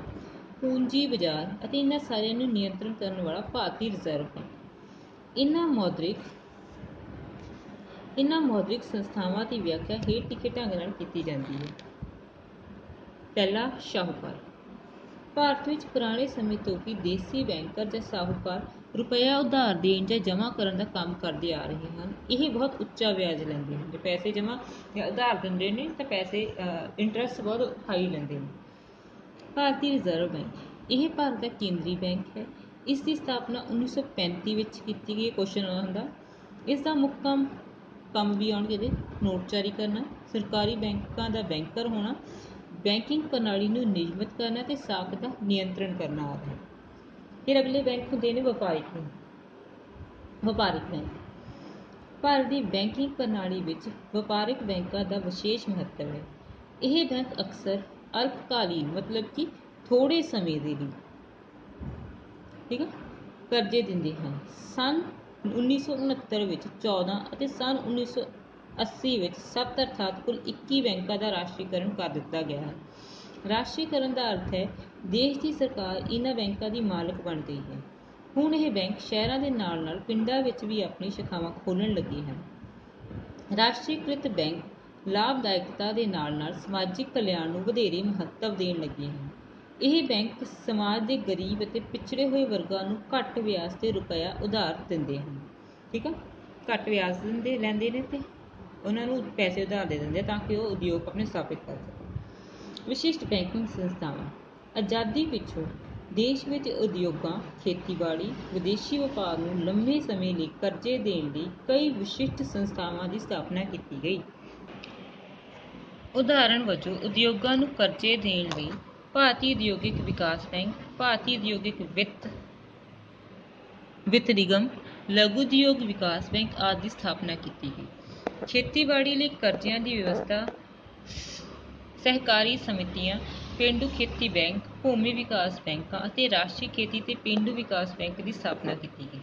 ਪੂੰਜੀ ਬਾਜ਼ਾਰ ਅਤੇ ਇਹਨਾਂ ਸਾਰਿਆਂ ਨੂੰ ਨਿਯੰਤਰਣ ਕਰਨ ਵਾਲਾ ਭਾਰਤੀ ਰਿਜ਼ਰਵ ਬੈਂਕ। ਇਹਨਾਂ ਮੌਦਰਿਕ ਸੰਸਥਾਵਾਂ ਦੀ ਵਿਆਖਿਆ ਹੇਠ ਲਿਖੇ ਢੰਗ ਨਾਲ ਕੀਤੀ ਜਾਂਦੀ ਹੈ। ਪਹਿਲਾ, ਸ਼ਾਹੂਕਾਰ। ਭਾਰਤ ਵਿੱਚ ਪੁਰਾਣੇ ਸਮੇਂ ਤੋਂ ਹੀ ਦੇਸੀ ਬੈਂਕਰ ਜਾਂ ਸ਼ਾਹੂਕਾਰ ਰੁਪਇਆ ਉਧਾਰ ਦੇਣ ਜਾਂ ਜਮ੍ਹਾਂ ਕਰਨ ਦਾ ਕੰਮ ਕਰਦੇ ਆ ਰਹੇ ਹਨ। ਇਹ ਬਹੁਤ ਉੱਚਾ ਵਿਆਜ ਲੈਂਦੇ ਹਨ। ਜੇ ਪੈਸੇ ਜਮ੍ਹਾਂ ਜਾਂ ਉਧਾਰ ਦਿੰਦੇ ਨੇ ਤਾਂ ਪੈਸੇ ਇੰਟਰਸਟ ਬਹੁਤ ਹਾਈ ਲੈਂਦੇ ਨੇ। ਭਾਰਤੀ ਰਿਜ਼ਰਵ ਬੈਂਕ। ਇਹ ਭਾਰਤ ਦਾ ਕੇਂਦਰੀ ਬੈਂਕ ਹੈ। ਇਸ ਦੀ ਸਥਾਪਨਾ 1935 ਵਿੱਚ ਕੀਤੀ ਗਈ। ਕੁਐਸਚਨ ਆਉਂਦਾ ਹੁੰਦਾ ਇਸ ਦਾ ਮੁੱਖ ਕੰਮ ਵੀ ਆਉਣਗੇ ਇਹਦੇ ਨੋਟ ਜਾਰੀ ਕਰਨਾ, ਸਰਕਾਰੀ ਬੈਂਕਾਂ ਦਾ ਬੈਂਕਰ ਹੋਣਾ, ਬੈਂਕਿੰਗ ਪ੍ਰਣਾਲੀ ਨੂੰ ਨਿਯਮਿਤ ਕਰਨਾ ਅਤੇ ਸਾਖ ਦਾ ਨਿਯੰਤਰਣ ਕਰਨਾ ਆਦਿ ਹੈ। ਫਿਰ ਅਗਲੇ ਬੈਂਕ ਹੁੰਦੇ ਨੇ ਵਪਾਰਿਕ ਬੈਂਕ। ਭਾਰਤ ਦੀ ਬੈਂਕਿੰਗ ਪ੍ਰਣਾਲੀ ਵਿੱਚ ਵਪਾਰਿਕ ਬੈਂਕਾਂ ਦਾ ਵਿਸ਼ੇਸ਼ ਮਹੱਤਵ ਹੈ। ਇਹ ਬੈਂਕ ਅਕਸਰ ਅਲਪਕਾਲੀਨ ਮਤਲਬ ਕਿ ਥੋੜ੍ਹੇ ਸਮੇਂ ਦੇ ਲਈ ਕਰਜ਼ੇ ਦਿੰਦੇ ਹਨ। ਸੰਨ 1969 ਵਿੱਚ 14 ਅਤੇ ਸੰਨ 1980 ਵਿੱਚ 7 ਅਰਥਾਤ ਕੁੱਲ 21 ਬੈਂਕਾਂ ਦਾ ਰਾਸ਼ਟਰੀਕਰਨ ਕਰ ਦਿੱਤਾ ਗਿਆ ਹੈ। ਰਾਸ਼ਟਰੀਕਰਨ ਦਾ ਅਰਥ ਹੈ ਦੇਸ਼ ਦੀ ਸਰਕਾਰ ਇਹਨਾਂ ਬੈਂਕਾਂ ਦੀ ਮਾਲਕ ਬਣ ਗਈ ਹੈ। ਹੁਣ ਇਹ ਬੈਂਕ ਸ਼ਹਿਰਾਂ ਦੇ ਨਾਲ ਨਾਲ ਪਿੰਡਾਂ ਵਿੱਚ ਵੀ ਆਪਣੀ ਸ਼ਾਖਾਵਾਂ ਖੋਲ੍ਹਣ ਲੱਗੇ ਹਨ। ਰਾਸ਼ਟਰੀਕ੍ਰਿਤ ਬੈਂਕ ਲਾਭਦਾਇਕਤਾ ਦੇ ਨਾਲ ਨਾਲ ਸਮਾਜਿਕ ਕਲਿਆਣ ਨੂੰ ਵਧੇਰੇ ਮਹੱਤਵ ਦੇਣ ਲੱਗੇ ਹਨ। ਇਹ ਬੈਂਕ ਸਮਾਜ ਦੇ ਗਰੀਬ ਅਤੇ ਪਿਛੜੇ ਹੋਏ ਵਰਗਾਂ ਨੂੰ ਘੱਟ ਵਿਆਜ 'ਤੇ ਰੁਪਇਆ ਉਧਾਰ ਦਿੰਦੇ ਹਨ। ਘੱਟ ਵਿਆਜ ਲੈਂਦੇ ਨੇ ਅਤੇ ਉਹਨਾਂ ਨੂੰ ਪੈਸੇ ਉਧਾਰ ਦੇ ਦਿੰਦੇ ਤਾਂ ਕਿ ਉਹ ਉਦਯੋਗ ਆਪਣੇ ਸਥਾਪਿਤ ਕਰ ਸਕਣ। ਵਿਸ਼ਿਸ਼ਟ ਬੈਂਕਿੰਗ ਸੰਸਥਾਵਾਂ। ਆਜ਼ਾਦੀ ਪਿੱਛੋਂ ਦੇਸ਼ ਵਿੱਚ ਉਦਯੋਗਾਂ, ਖੇਤੀਬਾੜੀ, ਵਿਦੇਸ਼ੀ ਵਪਾਰ ਨੂੰ ਲੰਮੇ ਸਮੇਂ ਲਈ ਕਰਜ਼ੇ ਦੇਣ ਲਈ ਕਈ ਵਿਸ਼ਿਸ਼ਟ ਸੰਸਥਾਵਾਂ ਦੀ ਸਥਾਪਨਾ ਕੀਤੀ ਗਈ। ਉਦਾਹਰਣ ਵਜੋਂ ਉਦਯੋਗਾਂ ਨੂੰ ਕਰਜ਼ੇ ਦੇਣ ਲਈ ਭਾਰਤੀ ਉਦਯੋਗਿਕ ਵਿਕਾਸ ਬੈਂਕ, ਭਾਰਤੀ ਉਦਯੋਗਿਕ ਵਿੱਤ ਨਿਗਮ, ਲਘੂ ਉਦਯੋਗ ਵਿਕਾਸ ਬੈਂਕ ਆਦਿ ਦੀ ਸਥਾਪਨਾ ਕੀਤੀ ਗਈ। ਖੇਤੀਬਾੜੀ ਲਈ ਕਰਜ਼ਿਆਂ ਦੀ ਵਿਵਸਥਾ, ਸਹਿਕਾਰੀ ਸਮਿਤੀਆਂ, ਪੇਂਡੂ ਖੇਤੀ ਬੈਂਕ, ਭੂਮੀ ਵਿਕਾਸ ਬੈਂਕਾਂ ਅਤੇ ਰਾਸ਼ਟਰੀ ਖੇਤੀ ਤੇ ਪੇਂਡੂ ਵਿਕਾਸ ਬੈਂਕ ਦੀ ਸਥਾਪਨਾ ਕੀਤੀ ਗਈ।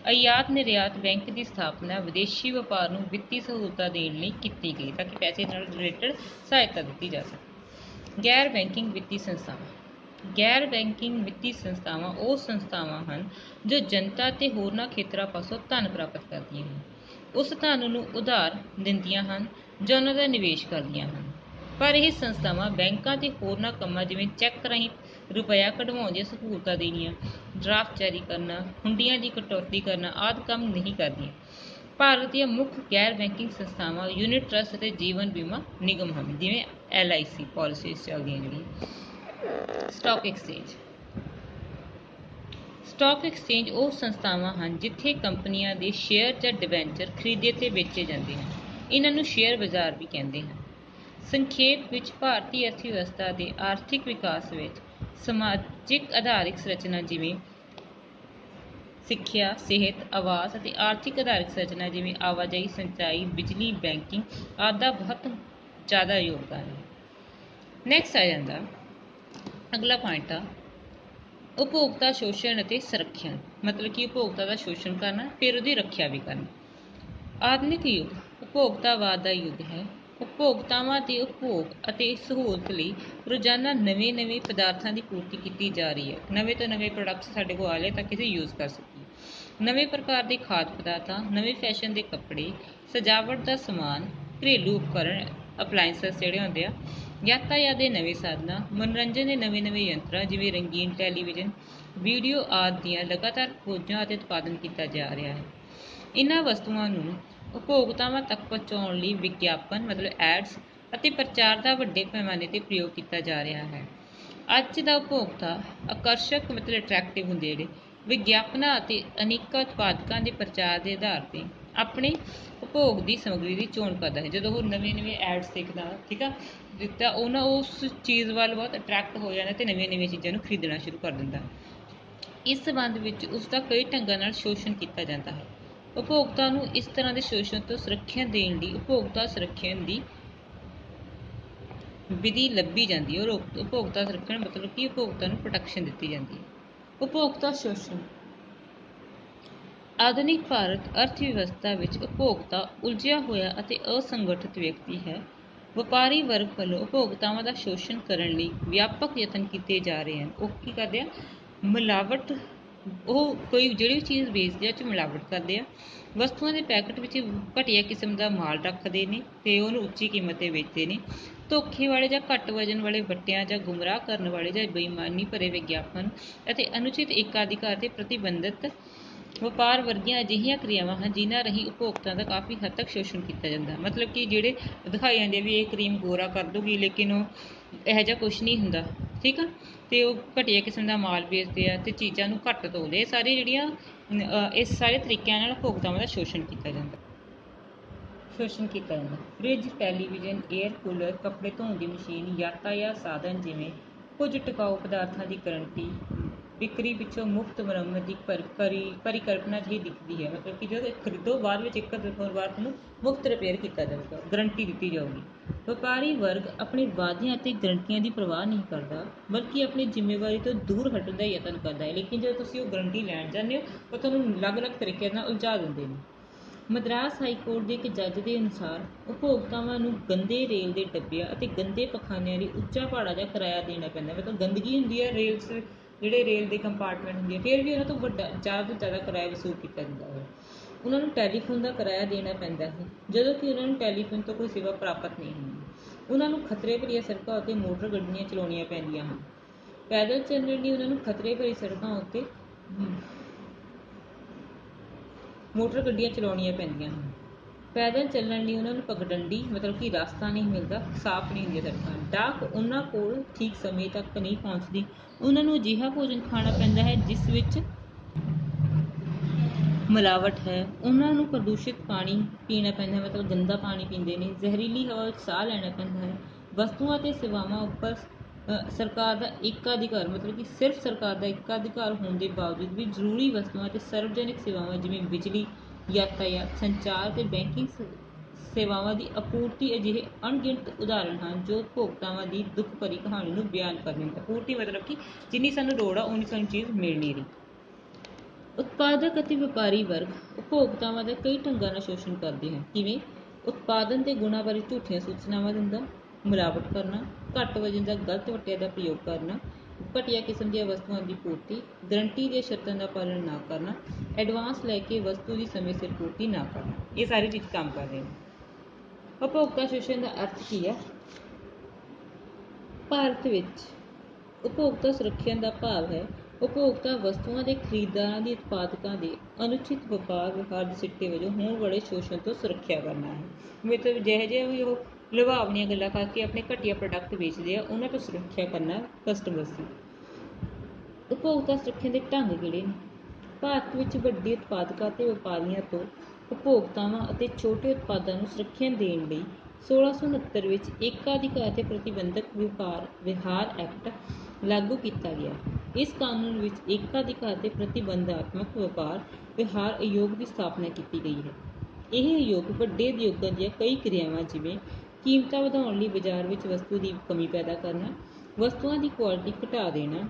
ਆਯਾਤ ਨਿਰਯਾਤ ਬੈਂਕ ਦੀ ਸਥਾਪਨਾ ਵਿਦੇਸ਼ੀ ਵਪਾਰ ਨੂੰ ਵਿੱਤੀ ਸਹੂਲਤਾਂ ਦੇਣ ਲਈ ਕੀਤੀ ਗਈ ਤਾਂ ਕਿ ਪੈਸੇ ਨਾਲ ਰਿਲੇਟਡ ਸਹਾਇਤਾ ਦਿੱਤੀ ਜਾ ਸਕੇ। ਗੈਰ ਬੈਂਕਿੰਗ ਵਿੱਤੀ ਸੰਸਥਾਵਾਂ। ਗੈਰ ਬੈਂਕਿੰਗ ਵਿੱਤੀ ਸੰਸਥਾਵਾਂ ਉਹ ਸੰਸਥਾਵਾਂ ਹਨ ਜੋ ਜਨਤਾ ਤੇ ਹੋਰਨਾਂ ਖੇਤਰਾਂ ਪਾਸੋਂ ਧਨ ਪ੍ਰਾਪਤ ਕਰਦੀਆਂ ਹਨ। ਉਸ ਧਨ ਨੂੰ ਉਧਾਰ ਦਿੰਦੀਆਂ ਹਨ ਜਾਂ ਉਹਨਾਂ ਦਾ ਨਿਵੇਸ਼ ਕਰਦੀਆਂ ਹਨ। ਪਰ ਇਹ ਸੰਸਥਾਵਾਂ ਬੈਂਕਾਂ ਤੇ ਹੋਰਨਾਂ ਕੰਮਾਂ ਜਿਵੇਂ ਚੈੱਕ ਰਾਹੀਂ ਰੁਪਇਆ ਕਢਵਾਉਣ ਦੀਆਂ ਸਹੂਲਤਾਂ ਦੇਣੀਆਂ, ਡਰਾਫਟ ਜਾਰੀ ਕਰਨਾ, ਹੁੰਡੀਆਂ ਦੀ ਕਟੌਤੀ ਕਰਨਾ ਆਦਿ ਕੰਮ ਨਹੀਂ ਕਰਦੀਆਂ। ਭਾਰਤ ਦੀਆਂ ਮੁੱਖ ਗੈਰ ਬੈਂਕਿੰਗ ਸੰਸਥਾਵਾਂ ਯੂਨਿਟ ਟਰੱਸਟ ਅਤੇ ਜੀਵਨ ਬੀਮਾ ਨਿਗਮ ਹਨ, ਜਿਵੇਂ LIC ਪਾਲਿਸੀਜ਼ ਚੱਲਦੀਆਂ ਜਿਹੜੀਆਂ। Stock exchange. ਸਟਾਕ ਐਕਸਚੇਂਜ ਉਹ ਸੰਸਥਾਵਾਂ ਹਨ ਜਿੱਥੇ ਕੰਪਨੀਆਂ ਦੇ ਸ਼ੇਅਰ ਜਾਂ ਡਿਬੈਂਚਰ ਖਰੀਦੇ ਤੇ ਵੇਚੇ ਜਾਂਦੇ ਹਨ। ਇਹਨਾਂ ਨੂੰ ਸ਼ੇਅਰ ਬਾਜ਼ਾਰ ਵੀ ਕਹਿੰਦੇ ਹਨ। ਸੰਖੇਪ ਵਿੱਚ ਭਾਰਤੀ ਅਰਥਵਿਵਸਥਾ ਦੇ ਆਰਥਿਕ ਵਿਕਾਸ ਵਿੱਚ ਸਮਾਜਿਕ ਆਧਾਰਿਕ ਸੰਰਚਨਾ ਜਿਵੇਂ ਸਿੱਖਿਆ, ਸਿਹਤ, ਆਵਾਸ ਅਤੇ ਆਰਥਿਕ ਆਧਾਰਿਕ ਸੰਰਚਨਾ ਜਿਵੇਂ ਆਵਾਜਾਈ, ਸਿੰਚਾਈ, ਬਿਜਲੀ, ਬੈਂਕਿੰਗ ਆਦਿ ਦਾ ਬਹੁਤ ਜ਼ਿਆਦਾ ਯੋਗਦਾਨ ਹੈ। ਨੈਕਸਟ ਆ ਜਾਂਦਾ ਅਗਲਾ ਪੁਆਇੰਟ ਆ ਉਪਭੋਗਤਾ ਸ਼ੋਸ਼ਣ ਅਤੇ ਸੰਰਖਣ, ਮਤਲਬ ਕਿ ਉਪਭੋਗਤਾ ਦਾ ਸ਼ੋਸ਼ਣ ਕਰਨਾ ਫਿਰ ਉਹਦੀ ਰੱਖਿਆ ਵੀ ਕਰਨਾ। ਆਧੁਨਿਕ ਯੁੱਗ ਉਪਭੋਗਤਾਵਾਦ ਦਾ ਯੁੱਗ ਹੈ। ਉਪਭੋਗਤਾਵਾਂ ਦੇ ਉਪਭੋਗ ਅਤੇ ਸਹੂਲਤ ਲਈ ਰੋਜ਼ਾਨਾ ਨਵੇਂ ਪਦਾਰਥਾਂ ਦੀ ਪੂਰਤੀ ਕੀਤੀ ਜਾ ਰਹੀ ਹੈ। ਨਵੇਂ ਤੋਂ ਨਵੇਂ ਪ੍ਰੋਡਕਟਸ ਸਾਡੇ ਕੋਲ ਆ ਲਏ ਤਾਂ ਕਿ ਅਸੀਂ ਯੂਜ਼ ਕਰ ਸਕੀਏ। ਨਵੇਂ ਪ੍ਰਕਾਰ ਦੇ ਖਾਦ ਪਦਾਰਥਾਂ, ਨਵੇਂ ਫੈਸ਼ਨ ਦੇ ਕੱਪੜੇ, ਸਜਾਵਟ ਦਾ ਸਮਾਨ, ਘਰੇਲੂ ਉਪਕਰਨ ਅਪਲਾਇੰਸਸ ਜਿਹੜੇ ਹੁੰਦੇ ਆ, ਯਾਤਾਯਾਤ ਦੇ ਨਵੇਂ ਸਾਧਨਾਂ, ਮਨੋਰੰਜਨ ਦੇ ਨਵੇਂ ਯੰਤਰਾਂ ਜਿਵੇਂ ਰੰਗੀਨ ਟੈਲੀਵਿਜ਼ਨ, ਵੀਡੀਓ ਆਦਿ ਦੀਆਂ ਲਗਾਤਾਰ ਖੋਜਾਂ ਅਤੇ ਉਤਪਾਦਨ ਕੀਤਾ ਜਾ ਰਿਹਾ ਹੈ। ਇਹਨਾਂ ਵਸਤੂਆਂ ਨੂੰ ਉਪਭੋਗਤਾਵਾਂ ਤੱਕ ਪਹੁੰਚਾਉਣ ਲਈ ਵਿਗਿਆਪਨ ਮਤਲਬ ਐਡਸ ਅਤੇ ਪ੍ਰਚਾਰ ਦਾ ਵੱਡੇ ਪੈਮਾਨੇ 'ਤੇ ਪ੍ਰਯੋਗ ਕੀਤਾ ਜਾ ਰਿਹਾ ਹੈ। ਅੱਜ ਦਾ ਉਪਭੋਗਤਾ ਆਕਰਸ਼ਕ ਮਤਲਬ ਅਟਰੈਕਟਿਵ ਹੁੰਦੇ ਜਿਹੜੇ ਵਿਗਿਆਪਨਾਂ ਅਤੇ ਅਨੇਕਾਂ ਉਤਪਾਦਕਾਂ ਦੇ ਪ੍ਰਚਾਰ ਦੇ ਆਧਾਰ 'ਤੇ ਆਪਣੇ ਉਪਭੋਗ ਦੀ ਸਮੱਗਰੀ ਦੀ ਚੋਣ ਕਰਦਾ ਹੈ। ਜਦੋਂ ਉਹ ਨਵੇਂ ਐਡਸ ਦੇਖਦਾ, ਠੀਕ ਆ, ਤਾਂ ਉਹਨਾਂ ਉਸ ਚੀਜ਼ ਵੱਲ ਬਹੁਤ ਅਟਰੈਕਟ ਹੋ ਜਾਂਦਾ ਅਤੇ ਨਵੀਆਂ ਚੀਜ਼ਾਂ ਨੂੰ ਖਰੀਦਣਾ ਸ਼ੁਰੂ ਕਰ ਦਿੰਦਾ। ਇਸ ਸੰਬੰਧ ਵਿੱਚ ਉਸ ਦਾ ਕਈ ਢੰਗਾਂ ਨਾਲ ਸ਼ੋਸ਼ਣ ਕੀਤਾ ਜਾਂਦਾ ਹੈ। ਉਪਭੋਗਤਾ ਨੂੰ ਇਸ ਤਰ੍ਹਾਂ ਦੇ ਸ਼ੋਸ਼ਣ ਤੋਂ ਸੁਰੱਖਿਆ ਦੇਣ ਲਈ ਉਪਭੋਗਤਾ ਸੰਰਖਣ ਦੀ ਵਿਧੀ ਲੱਭੀ ਜਾਂਦੀ ਹੈ ਔਰ ਉਪਭੋਗਤਾ ਸੰਰਖਣ ਮਤਲਬ ਕਿ ਉਪਭੋਗਤਾ ਨੂੰ ਪ੍ਰੋਟੈਕਸ਼ਨ ਦਿੱਤੀ ਜਾਂਦੀ ਹੈ। ਉਪਭੋਗਤਾ ਸ਼ੋਸ਼ਣ। ਆਧੁਨਿਕ ਭਾਰਤ ਅਰਥ-ਵਿਵਸਥਾ ਵਿੱਚ ਉਪਭੋਗਤਾ ਉਲਝਿਆ ਹੋਇਆ ਅਤੇ ਅਸੰਗਠਿਤ ਵਿਅਕਤੀ ਹੈ। ਵਪਾਰੀ ਵਰਗ ਵੱਲੋਂ ਉਪਭੋਗਤਾਵਾਂ ਦਾ ਸ਼ੋਸ਼ਣ ਕਰਨ ਲਈ ਵਿਆਪਕ ਯਤਨ ਕੀਤੇ ਜਾ ਰਹੇ ਹਨ। ਉਹ ਕੀ ਕਰਦੇ ਆ? ਮਿਲਾਵਟ, ਉਹ ਕੋਈ ਜਿਹੜੀ ਵੀ ਚੀਜ਼ ਵੇਚਦੇ ਆ ਉਹ 'ਚ ਮਿਲਾਵਟ ਕਰਦੇ ਆ। ਵਸਤੂਆਂ ਦੇ ਪੈਕਟ ਵਿੱਚ ਘਟੀਆ ਕਿਸਮ ਦਾ ਮਾਲ ਰੱਖਦੇ ਨੇ ਅਤੇ ਉਹਨੂੰ ਉੱਚੀ ਕੀਮਤ 'ਤੇ ਵੇਚਦੇ ਨੇ। ਧੋਖੇ ਵਾਲੇ ਜਾਂ ਘੱਟ ਵਜਨ ਵਾਲੇ ਵੱਟਿਆਂ ਜਾਂ ਗੁੰਮਰਾਹ ਕਰਨ ਵਾਲੇ ਜਾਂ ਬੇਈਮਾਨੀ ਭਰੇ ਵਿਗਿਆਪਨ ਅਤੇ ਅਨੁਚਿਤ ਏਕਾਧਿਕਾਰ 'ਤੇ ਪ੍ਰਤੀਬੰਧਿਤ ਵਪਾਰ ਵਰਗੀਆਂ ਅਜਿਹੀਆਂ ਕਿਰਿਆਵਾਂ ਹਨ ਜਿਨ੍ਹਾਂ ਰਾਹੀਂ ਉਪਭੋਗਤਾ ਦਾ ਕਾਫੀ ਹੱਦ ਤੱਕ ਸ਼ੋਸ਼ਣ ਕੀਤਾ ਜਾਂਦਾ। ਮਤਲਬ ਕਿ ਜਿਹੜੇ ਦਿਖਾਈ ਜਾਂਦੇ ਵੀ ਇਹ ਕਰੀਮ ਗੋਰਾ ਕਰ ਦੂਗੀ, ਲੇਕਿਨ ਉਹ ਇਹੋ ਜਿਹਾ ਕੁਛ ਨਹੀਂ ਹੁੰਦਾ, ਠੀਕ ਆ। ਅਤੇ ਉਹ ਘਟੀਆ ਕਿਸਮ ਦਾ ਮਾਲ ਵੇਚਦੇ ਆ ਅਤੇ ਚੀਜ਼ਾਂ ਨੂੰ ਘੱਟ ਤੋਲਦੇ। ਇਹ ਸਾਰੀਆਂ ਜਿਹੜੀਆਂ ਇਸ ਸਾਰੇ ਤਰੀਕਿਆਂ ਨਾਲ ਉਪਭੋਗਤਾਵਾਂ ਦਾ ਸ਼ੋਸ਼ਣ ਕੀਤਾ ਜਾਂਦਾ। ਫਰਿੱਜ, ਟੈਲੀਵਿਜ਼ਨ, ਏਅਰ ਕੂਲਰ, ਕੱਪੜੇ ਧੋਣ ਦੀ ਮਸ਼ੀਨ, ਯਾਤਾਯਾਤ ਸਾਧਨ ਜਿਵੇਂ ਕੁਝ ਟਿਕਾਊ ਪਦਾਰਥਾਂ ਦੀ ਗਰੰਟੀ ਵਿਕਰੀ ਪਿੱਛੋਂ ਮੁਫਤ ਮੁਰੰਮਤ ਦੀ ਪਰਿਕਲਪਨਾ ਜਿਹੀ ਦਿਖਦੀ ਹੈ। ਮਤਲਬ ਕਿ ਜਦੋਂ ਖਰੀਦੋ ਬਾਅਦ ਵਿੱਚ ਇੱਕ ਵਾਰ ਤੁਹਾਨੂੰ ਮੁਫਤ ਰਿਪੇਅਰ ਕੀਤਾ ਜਾਊਗਾ, ਗਰੰਟੀ ਦਿੱਤੀ ਜਾਊਗੀ। ਵਪਾਰੀ ਵਰਗ ਆਪਣੇ ਵਾਅਦਿਆਂ ਅਤੇ ਗਰੰਟੀਆਂ ਦੀ ਪਰਵਾਹ ਨਹੀਂ ਕਰਦਾ, ਬਲਕਿ ਆਪਣੀ ਜ਼ਿੰਮੇਵਾਰੀ ਤੋਂ ਦੂਰ ਹਟਣ ਦਾ ਯਤਨ ਕਰਦਾ ਹੈ। ਲੇਕਿਨ ਜਦੋਂ ਤੁਸੀਂ ਉਹ ਗਰੰਟੀ ਲੈਣ ਜਾਂਦੇ ਹੋ ਉਹ ਤੁਹਾਨੂੰ ਅਲੱਗ-ਅਲੱਗ ਤਰੀਕੇ ਨਾਲ ਉਲਝਾ ਦਿੰਦੇ ਨੇ। ਮਦਰਾਸ ਹਾਈ ਕੋਰਟ ਦੇ ਇੱਕ ਜੱਜ ਦੇ ਅਨੁਸਾਰ ਉਪਭੋਗਤਾਵਾਂ ਨੂੰ ਗੰਦੇ ਰੇਲ ਦੇ ਡੱਬਿਆਂ ਅਤੇ ਗੰਦੇ ਪਖਾਨਿਆਂ ਲਈ ਉੱਚਾ ਭਾੜਾ ਜਾਂ ਕਿਰਾਇਆ ਦੇਣਾ ਪੈਂਦਾ। ਮਤਲਬ ਗੰਦਗੀ ਹੁੰਦੀ ਹੈ ਰੇਲਸ, ਜਿਹੜੇ ਰੇਲ ਦੇ ਕੰਪਾਰਟਮੈਂਟ ਹੁੰਦੇ ਆ, ਫਿਰ ਵੀ ਉਹਨਾਂ ਤੋਂ ਜ਼ਿਆਦਾ ਤੋਂ ਜ਼ਿਆਦਾ ਕਿਰਾਇਆ ਵਸੂਲ ਕੀਤਾ ਜਾਂਦਾ ਹੈ। ਉਹਨਾਂ ਨੂੰ ਟੈਲੀਫੋਨ ਦਾ ਕਿਰਾਇਆ ਦੇਣਾ ਪੈਂਦਾ ਹੈ, ਜਦੋਂ ਕਿ ਉਹਨਾਂ ਨੂੰ ਟੈਲੀਫੋਨ ਤੋਂ ਕੋਈ ਸੇਵਾ ਪ੍ਰਾਪਤ ਨਹੀਂ ਹੁੰਦੀ। ਉਹਨਾਂ ਨੂੰ ਖਤਰੇ ਭਰੀਆਂ ਸੜਕਾਂ ਉੱਤੇ ਮੋਟਰ ਗੱਡੀਆਂ ਚਲਾਉਣੀਆਂ ਪੈਂਦੀਆਂ ਹਨ। ਪੈਦਲ ਚੱਲਣ ਲਈ ਉਹਨਾਂ ਨੂੰ ਖਤਰੇ ਭਰੀ ਸੜਕਾਂ ਉੱਤੇ ਮੋਟਰ ਗੱਡੀਆਂ ਚਲਾਉਣੀਆਂ ਪੈਂਦੀਆਂ ਹਨ। ਪੈਦਲ ਚੱਲਣ ਲਈ ਉਹਨਾਂ ਨੂੰ ਪਗਡੰਡੀ ਮਤਲਬ ਕਿ ਰਸਤਾ ਨਹੀਂ ਮਿਲਦਾ, ਸਾਫ਼ ਨਹੀਂ ਹੁੰਦੀਆਂ ਸੜਕਾਂ। ਡਾਕ ਉਹਨਾਂ ਕੋਲ ਠੀਕ ਸਮੇਂ ਤੱਕ ਨਹੀਂ ਪਹੁੰਚਦੀ। ਉਹਨਾਂ ਨੂੰ ਅਜਿਹਾ ਭੋਜਨ ਖਾਣਾ ਪੈਂਦਾ ਹੈ ਜਿਸ ਵਿੱਚ ਮਿਲਾਵਟ ਹੈ। ਉਹਨਾਂ ਨੂੰ ਪ੍ਰਦੂਸ਼ਿਤ ਪਾਣੀ ਪੀਣਾ ਪੈਂਦਾ, ਮਤਲਬ ਗੰਦਾ ਪਾਣੀ ਪੀਂਦੇ ਨੇ। ਜ਼ਹਿਰੀਲੀ ਹਵਾ ਵਿੱਚ ਸਾਹ ਲੈਣਾ ਪੈਂਦਾ ਹੈ। ਵਸਤੂਆਂ ਅਤੇ ਸੇਵਾਵਾਂ ਉੱਪਰ ਸਰਕਾਰ ਦਾ ਏਕਾਧਿਕਾਰ ਮਤਲਬ ਕਿ ਸਿਰਫ ਸਰਕਾਰ ਦਾ ਏਕਾਧਿਕਾਰ ਹੋਣ ਦੇ ਬਾਵਜੂਦ ਵੀ ਜ਼ਰੂਰੀ ਵਸਤੂਆਂ ਅਤੇ ਸਰਵਜਨਿਕ ਸੇਵਾਵਾਂ ਜਿਵੇਂ ਬਿਜਲੀ, ਯਾਤਾਯਾਤ, ਸੰਚਾਰ ਅਤੇ ਬੈਂਕਿੰਗ ਸੇਵਾਵਾਂ ਦੀ ਆਪੂਰਤੀ ਅਜਿਹੇ ਅਣਗਿਣਤ ਉਦਾਹਰਣ ਹਨ ਜੋ ਉਪਭੋਗਤਾਵਾਂ ਦੀ ਦੁੱਖ ਭਰੀ ਕਹਾਣੀ ਨੂੰ ਬਿਆਨ ਕਰਦੇ ਹਨ। ਆਪੂਰਤੀ ਮਤਲਬ ਕਿ ਜਿੰਨੀ ਸਾਨੂੰ ਲੋੜ ਆ ਉਨੀ ਸਾਨੂੰ ਚੀਜ਼ ਮਿਲ ਨਹੀਂ ਰਹੀ। ਉਤਪਾਦਕ ਅਤੇ ਵਪਾਰੀ ਵਰਗ ਉਪਭੋਗਤਾਵਾਂ ਦਾ ਕਈ ਢੰਗਾਂ ਨਾਲ ਸ਼ੋਸ਼ਣ ਕਰਦੇ ਹਨ। ਕਿਵੇਂ? ਉਤਪਾਦਨ ਦੇ ਗੁਣਾਂ ਬਾਰੇ ਝੂਠੀਆਂ ਸੂਚਨਾਵਾਂ ਦਿੰਦਾ, ਮਿਲਾਵਟ ਕਰਨਾ, ਘੱਟ ਵਜਨ ਜਾਂ ਗਲਤ ਵੱਟਿਆ ਦਾ ਪ੍ਰਯੋਗ ਕਰਨਾ, ਘਟੀਆ ਕਿਸਮ ਦੀਆਂ ਵਸਤੂਆਂ ਦੀ ਪੂਰਤੀ, ਗਰੰਟੀ ਦੀਆਂ ਸ਼ਰਤਾਂ ਦਾ ਪਾਲਣ ਨਾ ਕਰਨਾ, ਐਡਵਾਂਸ ਲੈ ਕੇ ਵਸਤੂ ਦੀ ਸਮੇਂ ਸਿਰ ਪੂਰਤੀ ਨਾ ਕਰਨਾ, ਇਹ ਸਾਰੇ ਵਿੱਚ ਕੰਮ ਕਰ ਰਹੇ ਨੇ। ਉਪਭੋਗਤਾ ਸ਼ੋਸ਼ਣ ਦਾ ਅਰਥ ਕੀ ਹੈ? ਭਾਰਤ ਵਿੱਚ ਉਪਭੋਗਤਾ ਸੁਰੱਖਿਆ ਦਾ ਭਾਵ ਹੈ ਉਪਭੋਗਤਾ ਵਸਤੂਆਂ ਦੇ ਖਰੀਦਦਾਰਾਂ ਦੀ ਉਤਪਾਦਕਾਂ ਦੇ ਅਨੁਚਿਤ ਵਪਾਰ ਵਿਵਹਾਰ ਦੇ ਸਿੱਟੇ ਵਜੋਂ ਹੋਣ ਵਾਲੇ ਸ਼ੋਸ਼ਣ ਤੋਂ ਸੁਰੱਖਿਆ ਕਰਨਾ ਹੈ। ਮਤਲਬ ਜਿਹੇ ਵੀ ਉਹ ਲੁਭਾਵਣੀਆਂ ਗੱਲਾਂ ਕਰਕੇ ਆਪਣੇ ਘਟੀਆ ਪ੍ਰੋਡਕਟ ਵੇਚਦੇ ਆ, ਉਹਨਾਂ ਤੋਂ ਸੁਰੱਖਿਆ ਕਰਨਾ ਕਸਟਮਰਸ ਦੀ। ਉਪਭੋਗਤਾ ਸੁਰੱਖਿਆ ਦੇ ਢੰਗ ਕਿਹੜੇ ਨੇ? ਭਾਰਤ ਵਿੱਚ ਵੱਡੇ ਉਤਪਾਦਕਾਂ ਅਤੇ ਵਪਾਰੀਆਂ ਤੋਂ ਉਪਭੋਗਤਾਵਾਂ ਅਤੇ ਛੋਟੇ ਉਤਪਾਦਾਂ ਨੂੰ ਸੁਰੱਖਿਆ ਦੇਣ ਲਈ 1669 ਵਿੱਚ ਏਕਾਧਿਕਾਰ ਤੇ ਪ੍ਰਤੀਬੰਧਕ ਵਿਹਾਰ ਐਕਟ ਲਾਗੂ ਕੀਤਾ ਗਿਆ। ਇਸ ਕਾਨੂੰਨ ਵਿੱਚ ਏਕਾਧਿਕਾਰ ਤੇ ਪ੍ਰਤੀਬੰਧਾਤਮਕ ਵਪਾਰ ਵਿਹਾਰ ਆਯੋਗ ਦੀ ਸਥਾਪਨਾ ਕੀਤੀ ਗਈ ਹੈ। ਇਹ ਆਯੋਗ ਵੱਡੇ ਉਦਯੋਗਾਂ ਦੀਆਂ ਕਈ ਕਿਰਿਆਵਾਂ ਜਿਵੇਂ ਕੀਮਤਾਂ ਵਧਾਉਣ ਲਈ ਬਾਜ਼ਾਰ ਵਿੱਚ ਵਸਤੂ ਦੀ ਕਮੀ ਪੈਦਾ ਕਰਨਾ, ਵਸਤੂਆਂ ਦੀ ਕੁਆਲਿਟੀ ਘਟਾ ਦੇਣਾ,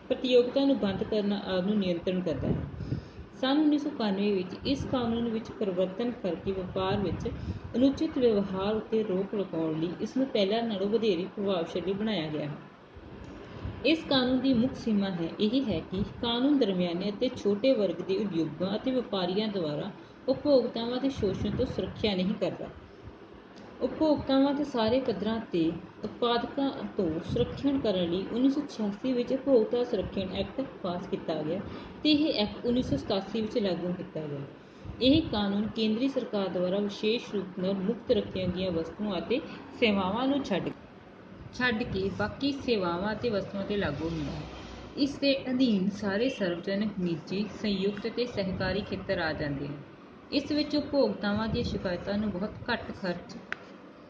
ਪ੍ਰਤੀਯੋਗਤਾ ਨੂੰ ਬੰਦ ਕਰਨਾ ਆਦਿ ਨੂੰ ਨਿਯੰਤਰਣ ਕਰਦਾ ਹੈ। ਸੰਨ 1991 ਵਿੱਚ ਇਸ ਕਾਨੂੰਨ ਵਿੱਚ ਪਰਿਵਰਤਨ ਕਰਕੇ ਵਪਾਰ ਵਿੱਚ ਅਨੁਚਿਤ ਵਿਵਹਾਰ ਉੱਤੇ ਰੋਕ ਲਗਾਉਣ ਲਈ ਇਸ ਨੂੰ ਪਹਿਲਾਂ ਨਾਲੋਂ ਵਧੇਰੇ ਪ੍ਰਭਾਵਸ਼ਾਲੀ ਬਣਾਇਆ ਗਿਆ ਹੈ। ਇਸ ਕਾਨੂੰਨ ਦੀ ਮੁੱਖ ਸੀਮਾ ਇਹ ਹੈ ਕਿ ਕਾਨੂੰਨ ਦਰਮਿਆਨੇ ਅਤੇ ਛੋਟੇ ਵਰਗ ਦੇ ਉਦਯੋਗਾਂ ਅਤੇ ਵਪਾਰੀਆਂ ਦੁਆਰਾ ਉਪਭੋਗਤਾਵਾਂ ਦੇ ਸ਼ੋਸ਼ਣ ਤੋਂ ਸੁਰੱਖਿਆ ਨਹੀਂ ਕਰਦਾ। ਉਪਭੋਗਤਾਵਾਂ ਦੇ ਸਾਰੇ ਪੱਧਰਾਂ ਤੇ ਉਤਪਾਦਕਾਂ ਤੋਂ ਸੁਰੱਖਿਅਣ ਕਰਨ ਲਈ 1986 ਵਿੱਚ ਉਪਭੋਗਤਾ ਸੁਰੱਖਿਅਣ ਐਕਟ ਪਾਸ ਕੀਤਾ ਗਿਆ ਅਤੇ ਇਹ ਐਕਟ 1987 ਵਿੱਚ ਲਾਗੂ ਕੀਤਾ ਗਿਆ। ਇਹ ਕਾਨੂੰਨ ਕੇਂਦਰੀ ਸਰਕਾਰ ਦੁਆਰਾ ਵਿਸ਼ੇਸ਼ ਰੂਪ ਨਾਲ ਮੁਕਤ ਰੱਖੀਆਂ ਗਈਆਂ ਵਸਤੂਆਂ ਅਤੇ ਸੇਵਾਵਾਂ ਨੂੰ ਛੱਡ ਕੇ ਬਾਕੀ ਸੇਵਾਵਾਂ ਅਤੇ ਵਸਤੂਆਂ 'ਤੇ ਲਾਗੂ ਹੁੰਦਾ ਹੈ। ਇਸ ਦੇ ਅਧੀਨ ਸਾਰੇ ਸਰਵਜਨਕ, ਨਿੱਜੀ, ਸੰਯੁਕਤ ਅਤੇ ਸਹਿਕਾਰੀ ਖੇਤਰ ਆ ਜਾਂਦੇ ਹਨ। ਇਸ ਵਿੱਚ ਉਪਭੋਗਤਾਵਾਂ ਦੀਆਂ ਸ਼ਿਕਾਇਤਾਂ ਨੂੰ ਬਹੁਤ ਘੱਟ ਖਰਚ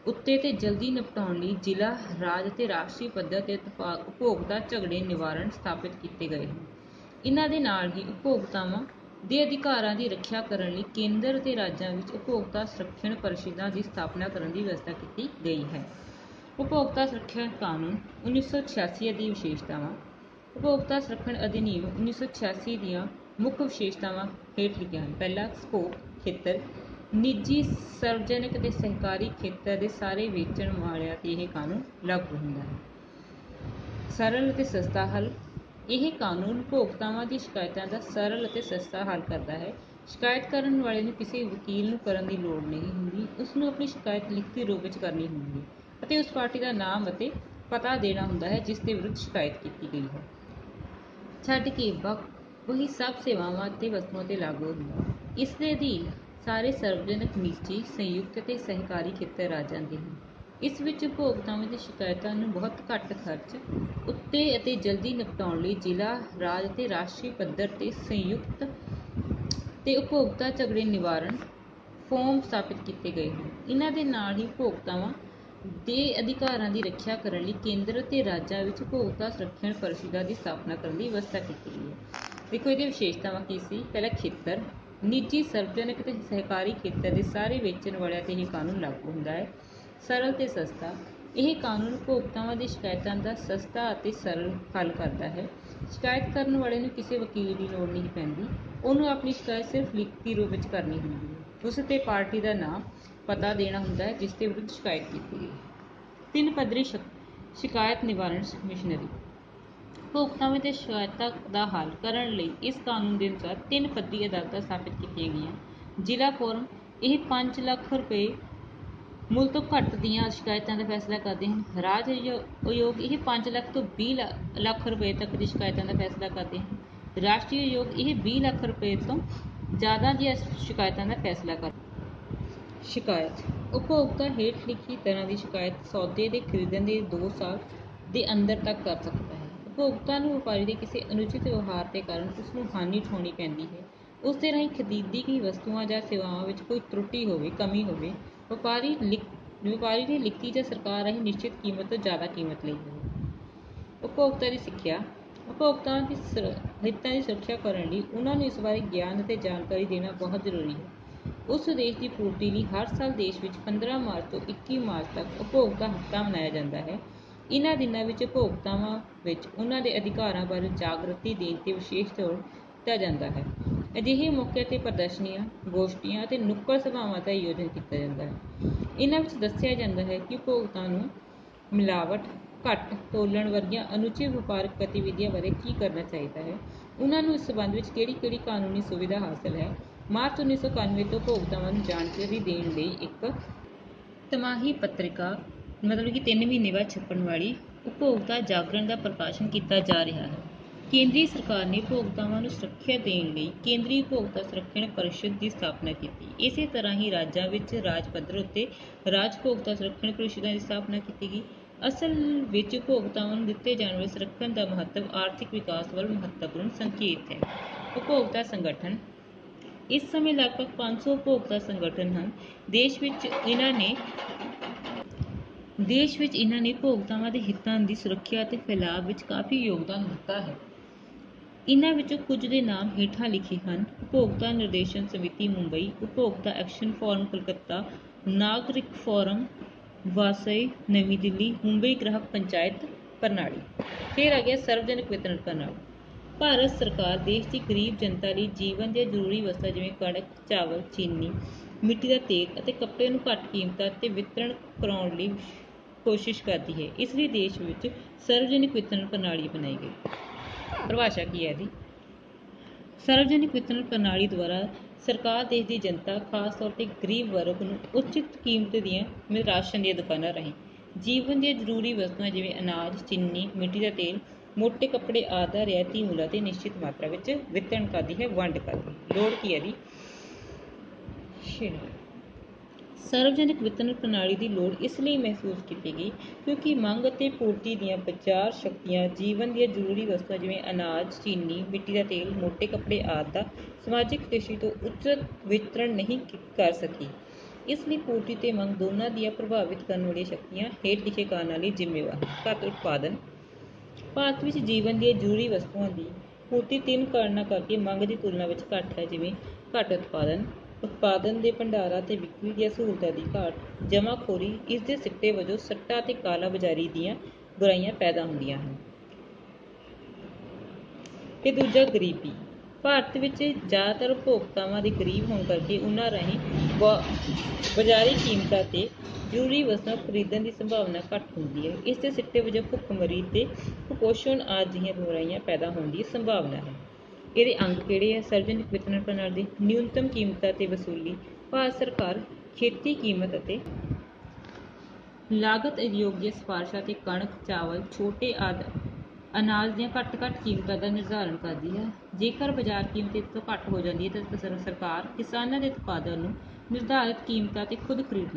ਉੱਤੇ ਅਤੇ ਜਲਦੀ ਨਿਪਟਾਉਣ ਲਈ ਜ਼ਿਲ੍ਹਾ, ਰਾਜ ਅਤੇ ਰਾਸ਼ਟਰੀ ਪੱਧਰ 'ਤੇ ਉਪਭੋਗਤਾ ਝਗੜੇ ਨਿਵਾਰਣ ਸਥਾਪਿਤ ਕੀਤੇ ਗਏ ਹਨ। ਇਹਨਾਂ ਦੇ ਨਾਲ ਹੀ ਉਪਭੋਗਤਾਵਾਂ ਦੇ ਅਧਿਕਾਰਾਂ ਦੀ ਰੱਖਿਆ ਕਰਨ ਲਈ ਕੇਂਦਰ ਅਤੇ ਰਾਜਾਂ ਵਿੱਚ ਉਪਭੋਗਤਾ ਸੁਰੱਖਿਅਣ ਪਰਿਸ਼ਦਾਂ ਦੀ ਸਥਾਪਨਾ ਕਰਨ ਦੀ ਵਿਵਸਥਾ ਕੀਤੀ ਗਈ ਹੈ। ਉਪਭੋਗਤਾ ਸੁਰੱਖਿਆ ਕਾਨੂੰਨ 1986 ਦੀ ਵਿਸ਼ੇਸ਼ਤਾਵਾਂ। ਉਪਭੋਗਤਾ ਸੁਰੱਖਿਅਣ ਅਧਿਨਿਯਮ 1986 ਦੀਆਂ ਮੁੱਖ ਵਿਸ਼ੇਸ਼ਤਾਵਾਂ ਹੇਠ ਲਿਖੀਆਂ ਹਨ। ਪਹਿਲਾ, ਸਕੋਪ ਖੇਤਰ ਨਿੱਜੀ, ਸਰਵਜਨਕ ਅਤੇ ਸਹਿਕਾਰੀ ਖੇਤਰ ਦੇ ਸਾਰੇ ਵੇਚਣ ਵਾਲਿਆਂ 'ਤੇ ਇਹ ਕਾਨੂੰਨ ਲਾਗੂ ਹੁੰਦਾ ਹੈ। ਸਰਲ ਅਤੇ ਸਸਤਾ ਹੱਲ। ਇਹ ਕਾਨੂੰਨ ਉਪਭੋਗਤਾਵਾਂ ਦੀ ਸ਼ਿਕਾਇਤਾਂ ਦਾ ਸਰਲ ਅਤੇ ਸਸਤਾ ਹੱਲ ਕਰਦਾ ਹੈ। ਸ਼ਿਕਾਇਤ ਕਰਨ ਵਾਲੇ ਨੂੰ ਕਿਸੇ ਵਕੀਲ ਨੂੰ ਕਰਨ ਦੀ ਲੋੜ ਨਹੀਂ ਹੁੰਦੀ। ਉਸ ਨੂੰ ਆਪਣੀ ਸ਼ਿਕਾਇਤ ਲਿਖਤੀ ਰੂਪ ਵਿੱਚ ਕਰਨੀ ਹੁੰਦੀ ਹੈ ਅਤੇ ਉਸ ਪਾਰਟੀ ਦਾ ਨਾਮ ਅਤੇ ਪਤਾ ਦੇਣਾ ਹੁੰਦਾ ਹੈ ਜਿਸ ਦੇ ਵਿਰੁੱਧ ਸ਼ਿਕਾਇਤ ਕੀਤੀ ਗਈ ਹੈ। ਛੱਡ ਕੇ ਵਹੀ ਸਭ ਸੇਵਾਵਾਂ ਅਤੇ ਵਸਤੂਆਂ 'ਤੇ ਲਾਗੂ ਹੁੰਦਾ ਹੈ। ਇਸ ਦੇ ਅਧੀਨ ਸਾਰੇ ਸਰਵਜਨਕ, ਨਿੱਜੀ, ਸੰਯੁਕਤ ਅਤੇ ਸਹਿਕਾਰੀ ਖੇਤਰ ਆ ਜਾਂਦੇ ਹਨ। ਇਸ ਵਿੱਚ ਉਪਭੋਗਤਾਵਾਂ ਦੀ ਸ਼ਿਕਾਇਤਾਂ ਨੂੰ ਬਹੁਤ ਘੱਟ ਖਰਚ ਉੱਤੇ ਅਤੇ ਜਲਦੀ ਨਿਪਟਾਉਣ ਲਈ ਜ਼ਿਲ੍ਹਾ, ਰਾਜ ਅਤੇ ਰਾਸ਼ਟਰੀ ਪੱਧਰ 'ਤੇ ਸੰਯੁਕਤ ਤੇ ਉਪਭੋਗਤਾ ਝਗੜੇ ਨਿਵਾਰਣ ਫੋਰਮ ਸਥਾਪਿਤ ਕੀਤੇ ਗਏ ਹਨ। ਇਹਨਾਂ ਦੇ ਨਾਲ ਹੀ ਉਪਭੋਗਤਾਵਾਂ ਦੇ ਅਧਿਕਾਰਾਂ ਦੀ ਰੱਖਿਆ ਕਰਨ ਲਈ ਕੇਂਦਰ ਅਤੇ ਰਾਜਾਂ ਵਿੱਚ ਉਪਭੋਗਤਾ ਸੁਰੱਖਿਅਣ ਪਰਿਸ਼ਦਾਂ ਦੀ ਸਥਾਪਨਾ ਕਰਨ ਦੀ ਵਿਵਸਥਾ ਕੀਤੀ ਗਈ ਹੈ। ਦੇਖੋ ਇਹਦੀਆਂ ਵਿਸ਼ੇਸ਼ਤਾਵਾਂ ਕੀ ਸੀ? ਪਹਿਲਾ, ਖੇਤਰ ਨਿੱਜੀ, ਸਰਵਜਨਕ ਅਤੇ ਸਹਿਕਾਰੀ ਖੇਤਰ ਦੇ ਸਾਰੇ ਵੇਚਣ ਵਾਲਿਆਂ 'ਤੇ ਇਹ ਕਾਨੂੰਨ ਲਾਗੂ ਹੁੰਦਾ ਹੈ। ਸਰਲ ਤੇ ਸਸਤਾ। ਇਹ ਕਾਨੂੰਨ ਉਪਭੋਗਤਾਵਾਂ ਦੀ ਸ਼ਿਕਾਇਤਾਂ ਦਾ ਸਸਤਾ ਅਤੇ ਸਰਲ ਹੱਲ ਕਰਦਾ ਹੈ। ਸ਼ਿਕਾਇਤ ਕਰਨ ਵਾਲੇ ਨੂੰ ਕਿਸੇ ਵਕੀਲ ਦੀ ਲੋੜ ਨਹੀਂ ਪੈਂਦੀ। ਉਹਨੂੰ ਆਪਣੀ ਸ਼ਿਕਾਇਤ ਸਿਰਫ ਲਿਖਤੀ ਰੂਪ ਵਿੱਚ ਕਰਨੀ ਹੁੰਦੀ ਹੈ। ਉਸ 'ਤੇ ਪਾਰਟੀ ਦਾ ਨਾਮ, ਪਤਾ ਦੇਣਾ ਹੁੰਦਾ ਹੈ ਜਿਸ ਦੇ ਵਿਰੁੱਧ ਸ਼ਿਕਾਇਤ ਕੀਤੀ ਗਈ। 3 ਪੱਧਰੀ ਸ਼ਿਕਾਇਤ ਨਿਵਾਰਣ ਮਸ਼ੀਨਰੀ। ਉਪਭੋਗਤਾਵਾਂ ਦੀਆਂ ਸ਼ਿਕਾਇਤਾਂ ਦਾ ਹੱਲ ਕਰਨ ਲਈ ਇਸ ਕਾਨੂੰਨ ਦੇ ਅਨੁਸਾਰ 3 ਪੱਧਰੀ ਅਦਾਲਤਾਂ ਸਥਾਪਿਤ ਕੀਤੀਆਂ ਗਈਆਂ। ਜ਼ਿਲ੍ਹਾ ਫੋਰਮ। ਇਹ 5 ਲੱਖ ਰੁਪਏ ਮੁੱਲ ਤੋਂ ਘੱਟ ਦੀਆਂ ਸ਼ਿਕਾਇਤਾਂ ਦਾ ਫੈਸਲਾ ਕਰਦੇ ਹਨ। ਰਾਜ ਆਯੋਗ। ਇਹ 5 ਲੱਖ ਤੋਂ 20 ਲੱਖ ਰੁਪਏ ਤੱਕ ਦੀ ਸ਼ਿਕਾਇਤਾਂ ਦਾ ਫੈਸਲਾ ਕਰਦੇ ਹਨ। ਰਾਸ਼ਟਰੀ ਆਯੋਗ। ਇਹ 20 ਲੱਖ ਰੁਪਏ ਤੋਂ ਜ਼ਿਆਦਾ ਦੀਆਂ ਸ਼ਿਕਾਇਤਾਂ ਦਾ ਫੈਸਲਾ ਕਰਦਾ ਹੈ। ਸ਼ਿਕਾਇਤ। ਉਪਭੋਗਤਾ ਹੇਠ ਲਿਖੀ ਤਰ੍ਹਾਂ ਦੀ ਸ਼ਿਕਾਇਤ ਸੌਦੇ ਦੇ ਖਰੀਦਣ ਦੇ 2 ਸਾਲ ਦੇ ਅੰਦਰ ਤੱਕ ਕਰ ਸਕਦਾ ਹੈ। ਉਪਭੋਗਤਾ ਨੂੰ ਵਪਾਰੀ ਦੇ ਕਿਸੇ ਅਨੁਚਿਤ ਵਿਵਹਾਰ ਦੇ ਕਾਰਨ ਉਸ ਨੂੰ ਹਾਨੀ ਉਠਾਉਣੀ ਪੈਂਦੀ ਹੈ। ਉਸ ਦੇ ਰਾਹੀਂ ਖਰੀਦੀ ਗਈ ਵਸਤੂਆਂ ਜਾਂ ਸੇਵਾਵਾਂ ਵਿੱਚ ਕੋਈ ਤਰੁੱਟੀ ਹੋਵੇ, ਕਮੀ ਹੋਵੇ, ਵਪਾਰੀ ਨੇ ਲਿਖਤੀ ਜਾਂ ਸਰਕਾਰ ਰਾਹੀਂ ਨਿਸ਼ਚਿਤ ਕੀਮਤ ਤੋਂ ਜ਼ਿਆਦਾ ਕੀਮਤ ਲਈ ਹੋਵੇ। ਉਪਭੋਗਤਾ ਦੀ ਸਿੱਖਿਆ। ਉਪਭੋਗਤਾਵਾਂ ਦੇ ਹਿੱਤਾਂ ਦੀ ਸੁਰੱਖਿਆ ਕਰਨ ਲਈ ਉਹਨਾਂ ਨੂੰ ਇਸ ਬਾਰੇ ਗਿਆਨ ਅਤੇ ਜਾਣਕਾਰੀ ਦੇਣਾ ਬਹੁਤ ਜ਼ਰੂਰੀ ਹੈ। ਉਸ ਦੇਸ਼ ਦੀ ਪੂਰਤੀ ਲਈ ਹਰ ਸਾਲ ਦੇਸ਼ ਵਿੱਚ 15 ਮਾਰਚ ਤੋਂ 21 ਮਾਰਚ ਤੱਕ ਉਪਭੋਗਤਾ ਹਫ਼ਤਾ ਮਨਾਇਆ ਜਾਂਦਾ ਹੈ। ਇਹਨਾਂ ਦਿਨਾਂ ਵਿੱਚ ਉਪਭੋਗਤਾਵਾਂ ਵਿੱਚ ਉਹਨਾਂ ਦੇ ਅਧਿਕਾਰਾਂ ਬਾਰੇ ਜਾਗ੍ਰਿਤੀ ਦੇਣ 'ਤੇ ਵਿਸ਼ੇਸ਼ ਜ਼ੋਰ ਦਿੱਤਾ ਜਾਂਦਾ ਹੈ। ਅਜਿਹੇ ਮੌਕਿਆਂ 'ਤੇ ਪ੍ਰਦਰਸ਼ਨੀਆਂ, ਗੋਸ਼ਟੀਆਂ ਅਤੇ ਨੁੱਕੜ ਸਭਾਵਾਂ ਦਾ ਆਯੋਜਨ ਕੀਤਾ ਜਾਂਦਾ ਹੈ। ਇਹਨਾਂ ਵਿੱਚ ਦੱਸਿਆ ਜਾਂਦਾ ਹੈ ਕਿ ਉਪਭੋਗਤਾ ਨੂੰ ਮਿਲਾਵਟ, ਘੱਟ ਤੋਲਣ ਵਰਗੀਆਂ ਅਨੁਚਿਤ ਵਪਾਰਕ ਗਤੀਵਿਧੀਆਂ ਬਾਰੇ ਕੀ ਕਰਨਾ ਚਾਹੀਦਾ ਹੈ, ਉਹਨਾਂ ਨੂੰ ਇਸ ਸੰਬੰਧ ਵਿੱਚ ਕਿਹੜੀ ਕਾਨੂੰਨੀ ਸੁਵਿਧਾ ਹਾਸਲ ਹੈ। ਮਾਰਚ 1991 ਤੋਂ ਉਪਭੋਗਤਾਵਾਂ ਨੂੰ ਜਾਣਕਾਰੀ ਦੇਣ ਲਈ ਇੱਕ ਤਿਮਾਹੀ ਪੱਤਰਿਕਾ ਮਤਲਬ ਕਿ 3 ਮਹੀਨੇ ਬਾਅਦ ਛਪਣ ਵਾਲੀ ਉਪਭੋਗਤਾ ਜਾਗਰਣ ਦਾ ਪ੍ਰਕਾਸ਼ਨ ਕੀਤਾ ਜਾ ਰਿਹਾ ਹੈ। ਕੇਂਦਰੀ ਸਰਕਾਰ ਨੇ ਉਪਭੋਗਤਾਵਾਂ ਨੂੰ ਸੁਰੱਖਿਆ ਦੇਣ ਲਈ ਕੇਂਦਰੀ ਉਪਭੋਗਤਾ ਸੰਰਖਣ ਪਰਿਸ਼ਦ ਦੀ ਸਥਾਪਨਾ ਕੀਤੀ। ਇਸੇ ਤਰ੍ਹਾਂ ਹੀ ਰਾਜਾਂ ਵਿੱਚ ਰਾਜ ਪੱਧਰ ਉੱਤੇ ਰਾਜ ਉਪਭੋਗਤਾ ਸੰਰਖਣ ਪਰਿਸ਼ਦਾਂ ਦੀ ਸਥਾਪਨਾ ਕੀਤੀ ਗਈ। ਅਸਲ ਵਿੱਚ ਉਪਭੋਗਤਾਵਾਂ ਨੂੰ ਦਿੱਤੇ ਜਾਣ ਵਾਲੇ ਸੰਰਖਣ ਦਾ ਮਹੱਤਵ ਆਰਥਿਕ ਵਿਕਾਸ ਵੱਲ ਮਹੱਤਵਪੂਰਨ ਸੰਕੇਤ ਹੈ। ਉਪਭੋਗਤਾ ਸੰਗਠਨ ਇਸ ਸਮੇਂ ਲਗਭਗ 500 ਉਪਭੋਗਤਾ ਸੰਗਠਨ ਹਨ। ਦੇਸ਼ ਵਿੱਚ ਇਹਨਾਂ ਨੇ ਉਪਭੋਗਤਾਵਾਂ ਦੇ ਹਿੱਤਾਂ ਦੀ ਸੁਰੱਖਿਆ ਅਤੇ ਫੈਲਾਅ ਵਿੱਚ ਕਾਫੀ ਯੋਗਦਾਨ ਦਿੱਤਾ ਹੈ। ਇਹਨਾਂ ਵਿੱਚੋਂ ਕੁਝ ਦੇ ਨਾਮ ਹੇਠਾਂ ਲਿਖੇ ਹਨ: ਉਪਭੋਗਤਾ ਨਿਰਦੇਸ਼ਨ ਸਮਿਤੀ ਮੁੰਬਈ, ਉਪਭੋਗਤਾ ਐਕਸ਼ਨ ਫੋਰਮ ਕਲਕੱਤਾ, ਨਾਗਰਿਕ ਫੋਰਮ ਵਾਸਈ ਨਵੀਂ ਦਿੱਲੀ, ਮੁੰਬਈ ਗ੍ਰਾਹਕ ਪੰਚਾਇਤ ਪ੍ਰਣਾਲੀ। ਫਿਰ ਆ ਗਿਆ ਸਰਵਜਨਕ ਵਿਤਰਣ ਪ੍ਰਣਾਲੀ। ਭਾਰਤ ਸਰਕਾਰ ਦੇਸ਼ ਦੀ ਗਰੀਬ ਜਨਤਾ ਲਈ ਜੀਵਨ ਦੀਆਂ ਜ਼ਰੂਰੀ ਵਸਤਾਂ ਜਿਵੇਂ ਕਣਕ, ਚਾਵਲ, ਚੀਨੀ, ਮਿੱਟੀ ਦਾ ਤੇਲ ਅਤੇ ਕੱਪੜੇ ਨੂੰ ਘੱਟ ਕੀਮਤਾਂ 'ਤੇ ਵਿਤਰਣ ਕਰਾਉਣ ਲਈ ਕੋਸ਼ਿਸ਼ ਕਰਦੀ ਹੈ। ਇਸ ਲਈ ਦੇਸ਼ ਵਿੱਚ ਸਰਵਜਨਿਕ ਵਿਤਰਣ ਪ੍ਰਣਾਲੀ ਬਣਾਈ ਗਈ। ਪਰਿਭਾਸ਼ਾ ਕੀ ਹੈ ਇਹਦੀ? ਸਰਵਜਨਿਕ ਵਿਤਰਣ ਪ੍ਰਣਾਲੀ ਦੁਆਰਾ ਸਰਕਾਰ ਦੇਸ਼ ਦੀ ਜਨਤਾ, ਖਾਸ ਤੌਰ 'ਤੇ ਗਰੀਬ ਵਰਗ ਨੂੰ ਉਚਿਤ ਕੀਮਤ ਦੀਆਂ ਰਾਸ਼ਨ ਦੀਆਂ ਦੁਕਾਨਾਂ ਰਾਹੀਂ ਜੀਵਨ ਦੀਆਂ ਜ਼ਰੂਰੀ ਵਸਤੂਆਂ ਜਿਵੇਂ ਅਨਾਜ, ਚੀਨੀ, ਮਿੱਟੀ ਦਾ ਤੇਲ, ਮੋਟੇ ਕੱਪੜੇ ਆਦਿ ਦਾ ਰਿਆਇਤੀ ਮੁੱਲਾਂ 'ਤੇ ਨਿਸ਼ਚਿਤ ਮਾਤਰਾ ਵਿੱਚ ਵਿਤਰਣ ਕਰਦੀ ਹੈ, ਵੰਡ ਕਰਦੀ ਹੈ। ਲੋੜ ਕੀ ਹੈ ਇਹਦੀ? ਸਰਵਜਨਿਕ ਵਿਤਰਣ ਪ੍ਰਣਾਲੀ ਦੀ ਲੋੜ ਇਸ ਲਈ ਮਹਿਸੂਸ ਕੀਤੀ ਗਈ ਕਿਉਂਕਿ ਮੰਗ ਅਤੇ ਪੂਰਤੀ ਦੀਆਂ ਬਾਜ਼ਾਰ ਸ਼ਕਤੀਆਂ ਜੀਵਨ ਦੀਆਂ ਜ਼ਰੂਰੀ ਵਸਤੂਆਂ ਜਿਵੇਂ ਅਨਾਜ, ਚੀਨੀ, ਮਿੱਟੀ ਦਾ ਤੇਲ, ਮੋਟੇ ਕੱਪੜੇ ਆਦਿ ਦਾ ਸਮਾਜਿਕ ਦ੍ਰਿਸ਼ਟੀ ਤੋਂ ਉਚਿਤ ਵਿਤਰਣ ਨਹੀਂ ਕਰ ਸਕੀ। ਇਸ ਲਈ ਪੂਰਤੀ ਤੇ ਮੰਗ ਦੋਨਾਂ ਦੀਆਂ ਪ੍ਰਭਾਵਿਤ ਕਰਨ ਵਾਲੀਆਂ ਸ਼ਕਤੀਆਂ ਹੇਠ ਲਿਖੇ ਕਾਰਨਾਂ ਲਈ ਜ਼ਿੰਮੇਵਾਰ ਹਨ। ਘੱਟ ਉਤਪਾਦਨ। ਭਾਰਤ ਵਿੱਚ ਜੀਵਨ ਦੀਆਂ ਜ਼ਰੂਰੀ ਵਸਤੂਆਂ ਦੀ ਪੂਰਤੀ 3 ਕਾਰਨਾਂ ਕਰਕੇ ਮੰਗ ਦੀ ਤੁਲਨਾ ਵਿੱਚ ਘੱਟ ਹੈ, ਜਿਵੇਂ ਘੱਟ ਉਤਪਾਦਨ, ਉਤਪਾਦਨ ਦੇ ਭੰਡਾਰਾਂ ਅਤੇ ਵਿਕਰੀ ਦੀਆਂ ਸਹੂਲਤਾਂ ਦੀ ਘਾਟ, ਜਮ੍ਹਾਖੋਰੀ। ਇਸ ਦੇ ਸਿੱਟੇ ਵਜੋਂ ਸੱਟਾ ਅਤੇ ਕਾਲਾ ਬਾਜ਼ਾਰੀ ਦੀਆਂ ਬੁਰਾਈਆਂ ਪੈਦਾ ਹੁੰਦੀਆਂ ਹਨ। ਤੇ ਦੂਜਾ ਗਰੀਬੀ। ਭਾਰਤ ਵਿੱਚ ਜ਼ਿਆਦਾਤਰ ਉਪਭੋਗਤਾਵਾਂ ਦੇ ਗਰੀਬ ਹੋਣ ਕਰਕੇ ਉਹਨਾਂ ਰਾਹੀਂ ਬਾਜ਼ਾਰੀ ਕੀਮਤਾਂ 'ਤੇ ਜ਼ਰੂਰੀ ਵਸਤਾਂ ਖਰੀਦਣ ਦੀ ਸੰਭਾਵਨਾ ਘੱਟ ਹੁੰਦੀ ਹੈ। ਇਸ ਦੇ ਸਿੱਟੇ ਵਜੋਂ ਭੁੱਖਮਰੀ ਤੇ ਕੁਪੋਸ਼ਣ ਆਦਿ ਜਿਹੀਆਂ ਬੁਰਾਈਆਂ ਪੈਦਾ ਹੋਣ ਦੀ ਸੰਭਾਵਨਾ ਹੈ। ਇਹਦੇ ਅੰਗ ਕਿਹੜੇ ਆ? ਸਰਵਜਨਿਕ ਵਿਤਰਣ ਪ੍ਰਣਾਲੀ ਦੀ ਨਿਊਨਤਮ ਕੀਮਤਾਂ 'ਤੇ ਵਸੂਲੀ। ਭਾਰਤ ਸਰਕਾਰ ਖੇਤੀ ਕੀਮਤ ਅਤੇ ਲਾਗਤ ਆਯੋਗ ਦੀਆਂ ਸਿਫਾਰਸ਼ਾਂ 'ਤੇ ਕਣਕ, ਚਾਵਲ, ਛੋਟੇ ਆਦਿ ਅਨਾਜ ਦੀਆਂ ਘੱਟ ਕੀਮਤਾਂ ਦਾ ਨਿਰਧਾਰਨ ਕਰਦੀ ਹੈ। ਜੇਕਰ ਬਾਜ਼ਾਰ ਕੀਮਤ ਇਸ ਤੋਂ ਘੱਟ ਹੋ ਜਾਂਦੀ ਹੈ ਤਾਂ ਸਰਕਾਰ ਕਿਸਾਨਾਂ ਦੇ ਉਤਪਾਦਾਂ ਨੂੰ ਨਿਰਧਾਰਿਤ ਕੀਮਤਾਂ 'ਤੇ ਖੁਦ ਖਰੀਦ